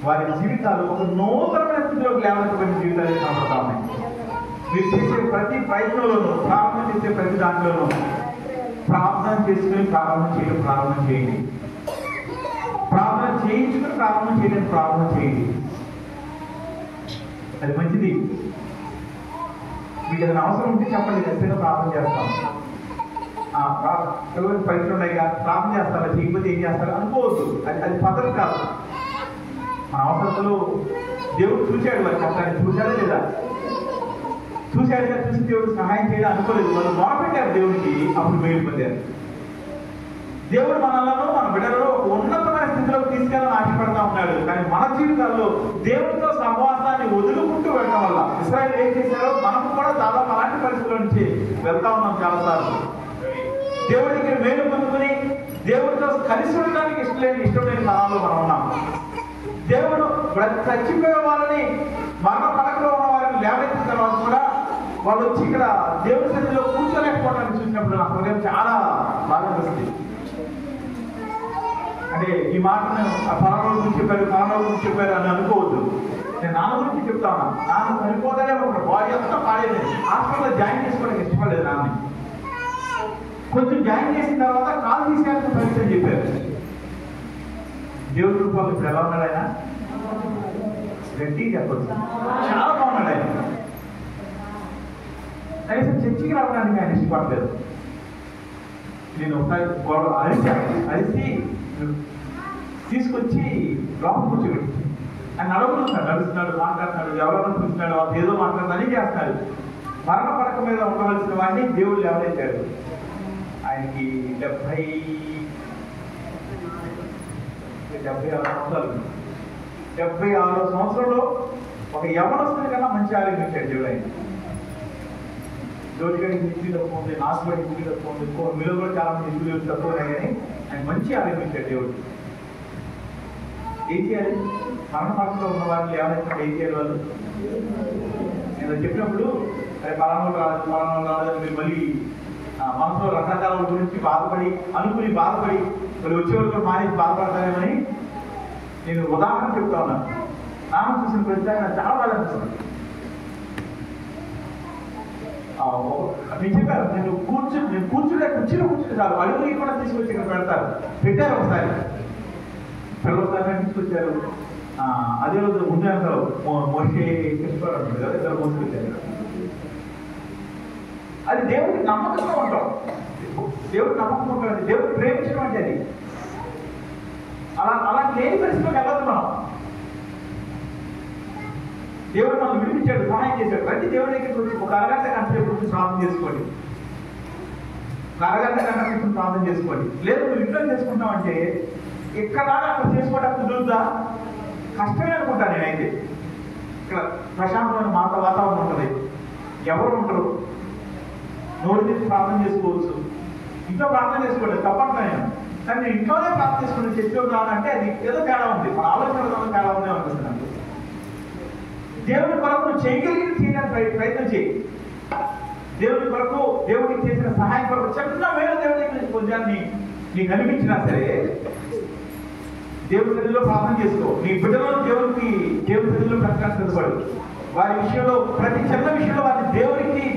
వారి జీవితాలు ఒక నూతనమైన స్థితిలోకి లేవనటువంటి జీవితాలు కనబడతా ఉన్నాయి. మీరు చేసే ప్రతి ప్రయత్నంలోనూ, ప్రార్థన చేసే ప్రతి దాంట్లోనూ ప్రార్థన చేసుకుని ప్రారంభం చేయండి. ప్రార్థన చేయించుకుని ప్రారంభం చేయండి. అది మంచిది. మీకు ఏదైనా అవసరం ఉంటే చెప్పండి, ఖచ్చితంగా ప్రార్థన చేస్తాం. పరీక్షలు ఉన్నాయి కదా, ప్రార్థన చేస్తారా, చేయకపోతే ఏం చేస్తారా అనుకోవద్దు. అది పద్ధతి కాదు. మన అవసరాలు దేవుడు చూశాడు, వారి కష్టాన్ని చూశాడా లేదా? చూశాడుగా, చూసి దేవుడు సహాయం చేయడం అనుకోలేదు. వాళ్ళు బాగుపెట్టారు దేవుడికి, అప్పుడు మేలు పొందారు. దేవుడు మనలను, మన బిడ్డలలో ఉన్నతమైన స్థితిలోకి తీసుకెళ్ళాలని ఆశపడతా ఉన్నాడు. కానీ మన జీవితాల్లో దేవుడితో సహవాసాన్ని వదులుకుంటూ వెళ్ళడం వల్ల ఇశ్రాయేలు ఏం చేశారో మనకు కూడా దాదాపు అలాంటి పరిస్థితుల నుంచి వెళ్తా ఉన్నాం చాలాసార్లు. దేవుడి దగ్గర మేలు పొందుకుని దేవుడితో కలిసి ఉండడానికి ఇష్టం లేని స్థానాల్లో మనం ఉన్నాం. దేవుడు చచ్చిపోయే వాళ్ళని, మరణ పడకలో ఉన్న వారిని లేవెత్తిన తర్వాత కూడా వాళ్ళు వచ్చి ఇక్కడ దేవుడి సన్నిధిలో కూర్చోలేకపోవడానికి చూసినప్పుడు నా హృదయం చాలా బాగా వస్తుంది. అంటే ఈ మాటను పలానా గురించి చెప్పారు అని అనుకోవద్దు. నేను నాన్న గురించి చెప్తా ఉన్నా. నాన్న చనిపోతానే ఒక బాడీ అంతా పాడేది. హాస్పిటల్లో జాయిన్ చేసుకోవడానికి ఇష్టపడలేదు నాన్న. కొంచెం జాయిన్ చేసిన తర్వాత కాలు తీసేయాలని ప్రయత్నం చెప్పారు. దేవుడి రూపాయలు ఇప్పుడు ఎలా ఉన్నాడు ఆయన? గట్టి చెప్పచ్చు, చాలా బాగున్నాడు ఆయన. కనీసం చర్చికి రావడానికి ఆయన ఇష్టపడలేదు. నేను ఒకసారి అరిసి తీసుకొచ్చి లోపల కూర్చోబెట్టి ఆయన నడుస్తున్నాడు, మాట్లాడుతున్నాడు, ఎవరైనా చూస్తున్నాడు, వాళ్ళు ఏదో మాట్లాడుతానే చేస్తున్నాడు. మరణ పడక మీద ఉండవలసిన వాడిని దేవుడు లేవనెత్తాడు. ఆయనకి 76 సంవత్సరంలో ఒక యవనస్తుని కన్నా మంచి ఆరోగ్యం ఇచ్చాడు దేవుడు. ఆయన జోజిగడికి ఇంటికి తక్కువ ఉంది, నాసుగడికి ఇంటికి తక్కువ ఉంది, మీలో కూడా చాలా మంది ఇంటికి తక్కువ ఉన్నాయి. కానీ ఆయన మంచి ఆరోగ్యం ఇచ్చాడు దేవుడు. ఏం చేయాలి? మరణ పక్షంలో ఉన్న వారిని లేవనెత్తినప్పుడు ఏం చేయాలి? వాళ్ళు నేను చెప్పినప్పుడు అరే పలానా రాలేదు మీరు మళ్ళీ మనసులో రకరకాల గురించి బాధపడి మళ్ళీ వచ్చేవాళ్ళు మానేసి బాధపడతారేమని నేను ఉదాహరణ చెప్తా ఉన్నాను. నాన్న చూసిన ప్రతిసారి నాకు చాలా బాగా అనిపిస్తుంది. నేను చెప్పారు, నేను కూర్చుంటే చాలు, అడుగులు కూడా తీసుకొచ్చి ఇక్కడ పెట్టారు. ఒకసారి పిల్లలు తీసుకొచ్చారు. అదే రోజు ముందే అంటారు మోసే కృష్ణారు అంటారు కదా, ఇద్దరు మోసుకొచ్చారు. అది దేవుడికి నమ్మకంగా ఉంటాం. దేవుడికి నమ్మకం ఉంటుంది. దేవుడు ప్రేమించడం అంటే అది అలా లేని పరిస్థితిలోకి వెళ్ళదు మనం. దేవుడు మనం విడిపించాడు, సహాయం చేశాడు. ప్రతి దేవుడి దగ్గర ఒక అరగంట గంట కూర్చొని ప్రార్థన చేసుకోండి. ఒక అరగంట గంట కూర్చొని ప్రార్థన చేసుకోండి. లేదు నువ్వు ఇంట్లో చేసుకుంటామంటే ఎక్కడ అక్కడ చేసుకోవడానికి కుదురుద్దా? కష్టమే అనుకుంటా నేనైతే. ఇక్కడ ప్రశాంతమైన వాతావరణం ఉంటుంది, ఎవరు ఉంటారు, నోరు తీసి ప్రార్థన చేసుకోవచ్చు. ఇంట్లో ప్రార్థన చేసుకోండి, తప్పట్లేదు. కానీ నేను ఇంట్లోనే ప్రార్థన చేసుకుని చర్చలోకి రావాలంటే అది ఏదో తేడా ఉంది, మన ఆలోచన తేడా ఉంది అనిపిస్తుంది. దేవుడి కొరకు నువ్వు చేయడానికి ప్రయత్నం చేయి. దేవుడి కొరకు, దేవుడికి చేసిన సహాయం కొరకు చిన్న వేరే దేవుడి దగ్గర పొందాన్ని నీకు అనిపించినా సరే దేవుడి సన్నిధిలో ప్రార్థన చేసుకో. నీ బిడ్డలను దేవుడి సన్నిధిలో ప్రకటించబడు. వారి విషయంలో ప్రతి చిన్న విషయంలో వారిని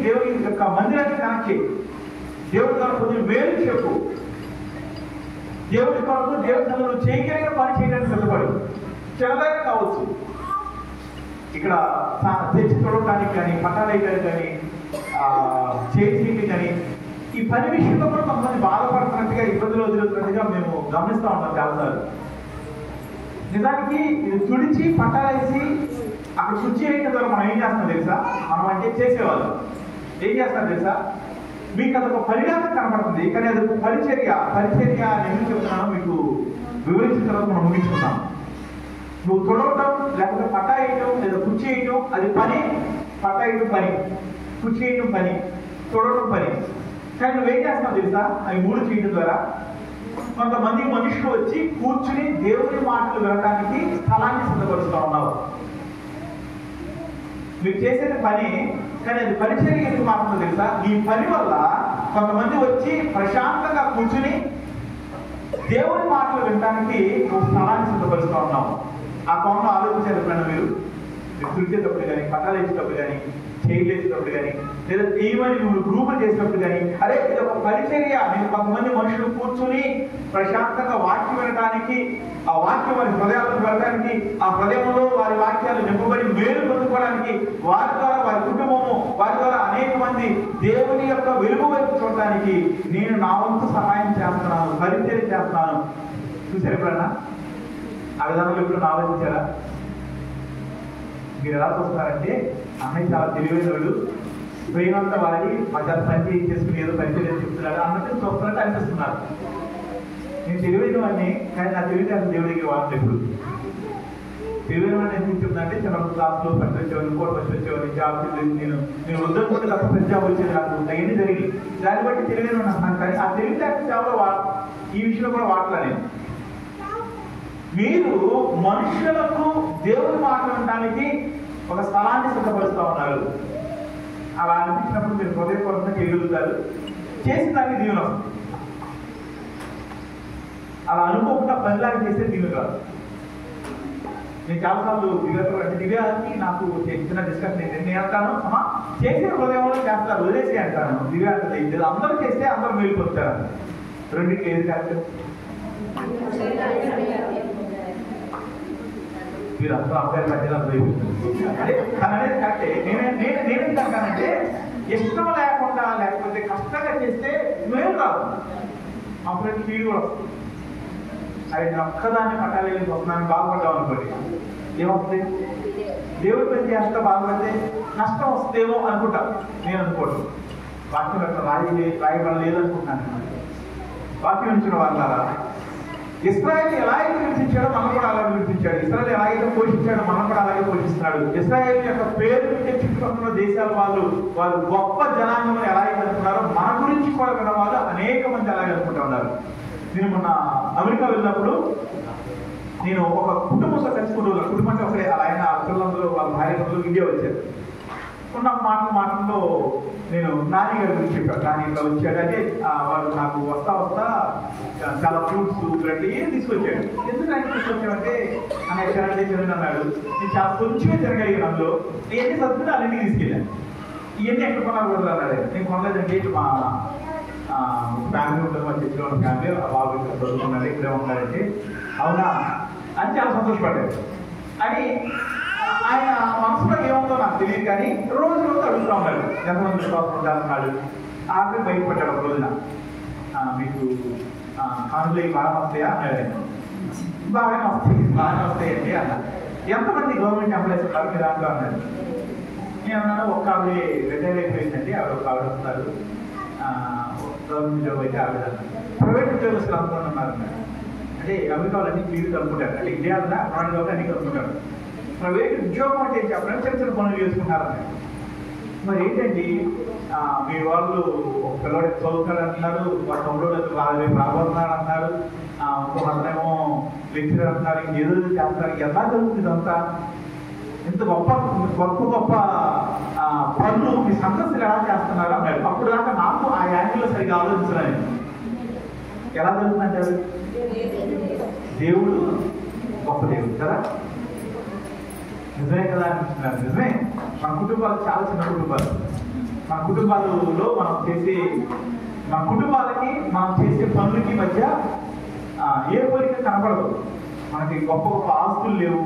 దేవుడి యొక్క మందిరానికి కనెక్ట్ చేయి. దేవుడి కొరకు కొంచెం వేరు చెప్పు. దేవుడి కొరకు దేవుడి సన్నిధిలో చేయగలిగిన పని చేయడానికి సిద్ధపడు. చిన్నదాకా కావచ్చు, ఇక్కడ తెచ్చి తొడవడానికి కానీ, పట్టాలు వేయడానికి కానీ, చేసేది కానీ, ఈ పని విషయంలో కూడా కొంతమంది బాధపడుతున్నట్టుగా, ఇబ్బందులు వదులుతున్నట్టుగా మేము గమనిస్తూ ఉంటాం చాలాసార్లు. నిజానికి ఇది తుడిచి పట్టాలేసి అక్కడ కుర్చీ వేయడం ద్వారా మనం ఏం చేస్తాం తెలుసా? మనం అంటే చేసేవాళ్ళు ఏం చేస్తాం తెలుసా? మీకు అదొక పరిణామం కనపడుతుంది, కానీ అదొక పరిచర్య నేను చెప్తున్నాను మీకు వివరించిన తర్వాత మనం ముగించుకుందాం. నువ్వు తొడవటం, లేకపోతే పట్టా వేయటం, లేదా కుర్చీ వేయటం అది పని. పట్టా వేయటం పని, కుర్చీ వేయటం పని, తొడవటం పని. కానీ నువ్వేం చేస్తున్నావు తెలుసా? అవి మూడు చేయడం ద్వారా కొంతమంది మనుషులు వచ్చి కూర్చుని దేవుని మాటలు వినడానికి స్థలాన్ని సిద్ధపరుస్తూ ఉన్నావు. మీరు చేసేది పని, కానీ అది పరిచర్య ఎందుకు మాత్రమో తెలుసా? ఈ పని వల్ల కొంతమంది వచ్చి ప్రశాంతంగా కూర్చుని దేవుని మాటలు వినడానికి నువ్వు స్థలాన్ని సిద్ధపరుస్తూ ఉన్నావు. ఆ కోణంలో ఆలోచించారు ఎప్పుడైనా మీరు? తుడిచేటప్పుడు కానీ, పట్టాలు వేసేటప్పుడు కానీ, చేయలు వేసేటప్పుడు కానీ, లేదా ఏమని నువ్వు గ్రూపులు చేసినప్పుడు కానీ, అరే ఇది ఒక పరిచర్య. నేను కొంతమంది మనుషులు కూర్చుని ప్రశాంతంగా వాక్యం వినడానికి, ఆ వాక్యం వారి హృదయాలకు వెళ్ళడానికి, ఆ హృదయంలో వారి వాక్యాలు నింపబడి మేలు పొందుకోవడానికి, వారి ద్వారా వారి కుటుంబము, వారి ద్వారా అనేక మంది దేవుని యొక్క వెలుగు వైపు చూడటానికి నేను నా వంతు సహాయం చేస్తున్నాను, పరిచర్య చేస్తున్నాను. చూసారు ఎప్పుడన్నా? ఆ విధానంలో ఎప్పుడు ఆలోచించారా? మీరు ఎలా చూస్తారంటే, అన్నయ్య చాలా తెలివైనవాడు, బ్రెయినంతా వాడి మధ్యాహ్నం పని చేసుకుని ఏదో పరిచయం చెప్తున్నాడు అన్నట్టు చూస్తున్నట్టు అనిపిస్తున్నారు. నేను తెలివైన వాడిని, కానీ నా తెలివితేటలు దేవుడికి వాడిని. ఎప్పుడు తెలివైన వాడిని ఎందుకు చెప్తుందంటే, చిన్నప్పుడు క్లాస్లో ఫస్ట్ వచ్చేవాడిని, ఇంకోటి ఫస్ట్ వచ్చేవాడిని, జాబ్ నేను వద్దనుకుంటే తప్ప పెద్ద జాబ్ వచ్చేది నాకు, అవన్నీ జరిగి దాన్ని బట్టి తెలివైన వాడిని అంటున్నాను. కానీ ఆ తెలివితేటలు సేవలో ఈ విషయంలో కూడా వాడలేదు. మీరు మనుషులకు దేవుని మాట్లాడటానికి ఒక స్థలాన్ని సిద్ధపరుస్తూ ఉన్నారు. అలా అనిపించినప్పుడు మీరు హృదయపూర్వకంగా చేయగలుగుతారు, చేసిన దానికి దీవెన వస్తుంది. అలా అనుకోకుండా పనిలాగా చేస్తే దీవెన రాదు. నేను చాలాసార్లు దివ్యతో అంటే దివ్యానికి నాకు చిన్న డిస్కషన్ ఏంటంటే, నేను అంటాను అమ్మా చేసిన హృదయంలో చేస్తారు, వదిలేసి అంటాను. దివ్య అంటే అందరూ చేస్తే అందరూ మేలుకొచ్చారు. రెండింటికి ఏది కరెక్ట్? మీరు అందరూ అబ్బాయి మధ్యలో అనేది కరెక్టే. నేనేం కనుకంటే, ఇష్టం లేకుండా లేకపోతే కష్టంగా చేస్తే మేలు రాదు, అప్పుడు ఫీల్ కూడా వస్తుంది. అది నేను ఒక్కదాన్ని పట్టాలి వస్తున్నాను బాగుపడ్డాం అనుకోండి, ఏమవుతుంది? దేవుడి పని చేస్తా బాగుపడితే నష్టం వస్తుందేమో అనుకుంటా. నేను అనుకోండి వాక్యం అట్లా రాయబడి లేదనుకుంటున్నాను. వాక్యం ఉంచిన వాళ్ళ ఇశ్రాయేలు ఎలా అయితే వినిపించాడో మనం కూడా అలాగే వినిపించాడు. ఇశ్రాయేలు ఎలాగైతే పోషించాడో మనం కూడా అలాగే పోషిస్తున్నాడు. ఇశ్రాయేలు యొక్క పేరు వింటే చుట్టుపక్కల దేశాల వాళ్ళు గొప్ప జనాంగం ఎలా అయితే అనుకున్నారో, మన గురించి కూడా విన్న వాళ్ళు అనేక మంది అలాగే అనుకుంటూ ఉన్నారు. నేను మొన్న అమెరికా వెళ్ళినప్పుడు నేను ఒక కుటుంబంతో కలుసుకుంటూ, కుటుంబం అంటే ఒకటే, ఆయన పిల్లలందరూ వాళ్ళ భార్యలు ఇండియా వచ్చారు. ఉన్న మాటల్లో నేను నాని గారి గురించి చెప్పాను. నాని ఇక్కడ వచ్చాడంటే వాడు నాకు వస్తా చాలా ఫ్రూట్స్ బ్రెడ్ ఏం తీసుకొచ్చాడు. ఎందుకు ఆయన తీసుకొచ్చామంటే అన్నయ్య చరణ్ అన్నాడు. నేను చాలా కొంచెమే తిరగలిగాను, అందులో ఇవన్నీ సర్దుకుని అన్నింటికి తీసుకెళ్ళాను. ఇవన్నీ ఎక్కడ కొన్నారు కూడా అన్నాడు. నేను కొనలేదంటే మా ఫ్యామిలీ ఉంటుంది, మా చర్చిలో ఉన్న ఫ్యామిలీ, బాబు ఇక్కడ చదువుకున్నాడు, ఇక్కడే ఉన్నాడంటే అవునా అని చాలా సంతోషపడ్డాడు. అని ఆయన మనసులో ఏముందో నాకు తెలియదు, కానీ రోజు అడుగుతూ ఉన్నాడు ఎంతమంది విశ్వాసం ఉండాలన్నాడు. ఆఖరి బయటపడ్డాడు ఒక రోజున, మీకు కానులు బాగా వస్తాయా అన్నాడు. బాగానే వస్తాయండి అన్న. ఎంతమంది గవర్నమెంట్ ఎంప్లాయీస్ ఉన్నారు మీరు దాంట్లో అన్నాడు. నేను అన్నాను ఒక్క ఆవిడ రిటైర్ అయిపోయిందండి, ఆవిడ ఒక ఆవిడ వస్తారు, గవర్నమెంట్ జాబ్ అయితే ఆవిడ అన్నారు. ప్రైవేట్ ఉద్యోగస్తులు అందరూ ఉన్నారు అన్నాడు. అంటే అమెరికాలో అన్ని జీవితం అనుకుంటారు, అంటే ఇండియాలో అమెరికాలో అన్ని అనుకుంటారు. ప్రైవేట్ ఉద్యోగం అంటే చెప్పడం చిన్న చిన్న పనులు చేసుకుంటారన్నాడు. మరి ఏంటండి మీ వాళ్ళు ఒక పిల్లవాడు చదువుతాడు అంటున్నారు, వాడు తమ్ముడు రాబోతున్నాడు అంటున్నారు, ఇంకొక అతనేమో లెక్చరర్ అంటున్నారు, ఇంకేదో చేస్తున్నారు, ఎలా జరుగుతుంది ఇదంతా? ఎంత గొప్ప పనులు మీ సంతస్తులు ఎలా చేస్తున్నారు అన్నాడు. అప్పుడు దాకా నాకు ఆ యాంగిల్లో సరిగ్గా ఆలోచించలేదు. ఎలా జరుగుతుందంటారు? దేవుడు గొప్ప దేవుడు కదా, నిజమే కదా అనిపిస్తున్నారు. నిజమే. మన కుటుంబాలు చాలా చిన్న కుటుంబాలు. మన కుటుంబాలలో మన కుటుంబాలకి మనం చేసే పనులకి మధ్య ఏ పోలిక కనపడదు. మనకి గొప్ప ఆస్తులు లేవు,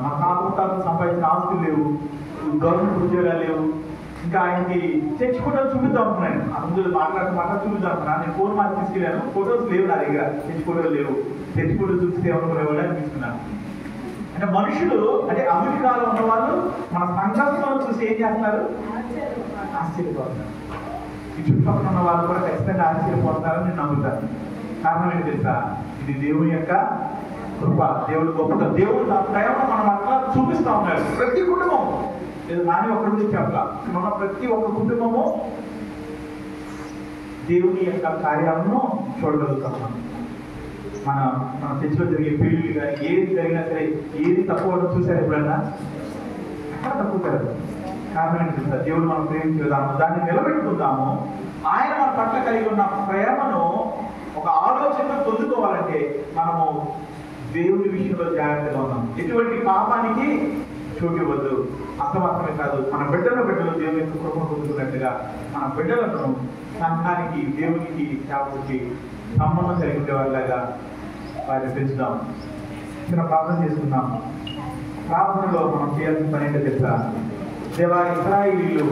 మన తాతలు సంపాదించిన ఆస్తులు లేవు, గవర్నమెంట్ ఉద్యోగాలు లేవు. ఇంకా ఆయనకి చర్చ్ ఫోటోలు చూపిద్దాం అనుకున్నాను. అందులో మాట్లాడుతూ చూపిద్దాం అనుకున్నాను. నేను ఫోన్ మార్చి తీసుకెళ్ళాను, ఫోటోస్ లేవు నా దగ్గర, చర్చ్ ఫోటోలు లేవు. చర్చ్ ఫోటోలు చూపిస్తే ఏమనుకునేవాళ్ళు అనిపిస్తున్నాను. అంటే మనుషులు, అంటే అమెరికాలో ఉన్న వాళ్ళు మన సంఘంలో చూసి ఏం చేస్తున్నారు? ఆశ్చర్యపోతున్నారు. ఈ చుట్టుపక్కల ఉన్న వాళ్ళు కూడా ఖచ్చితంగా ఆశ్చర్యపోతున్నారని నేను నమ్ముతాను. కారణం ఏంటి తెలుసా? ఇది దేవుని యొక్క కృప, దేవుడు గొప్ప. దేవుడు ఆ ప్రేమ మనం అట్లా చూపిస్తా ఉన్నాడు. ప్రతి కుటుంబం, లేదు నాని ఒక్కడి నుంచి చెప్పాల, మన ప్రతి ఒక్క కుటుంబము దేవుని యొక్క కార్యాలను చూడగలుగుతాం. మన మన చర్చిలో జరిగే పెళ్లి కానీ ఏది జరిగినా సరే, ఏది తక్కువ చూసారు ఎప్పుడన్నా? అక్కడ తక్కువ కాదు. కారణం ఏంటి సార్? దేవుడు మనం ప్రేమించుదాము, దాన్ని నిలబెట్టుకుందాము. ఆయన మన పట్ల కలిగి ఉన్న ప్రేమను ఒక ఆలోచన పొందుకోవాలంటే మనము దేవుని విషయంలో జాగ్రత్తగా ఉన్నాం. ఎటువంటి పాపానికి చోటు ఇవ్వద్దు. అంత మాత్రమే కాదు, మన బిడ్డలు దేవుని యొక్క కృప పొందుకున్నట్టుగా మన బిడ్డలను సంఘానికి, దేవునికి, సేవకుడికి సంబంధం కలిగి ఉండే వాళ్ళగా వారిని పెంచుదాం. చిన్న ప్రార్థన చేసుకుందాం. ప్రార్థనలో మనం చేయాల్సిన పని ఏంటో తెలుసా? దేవా, ఇశ్రాయేలీయులు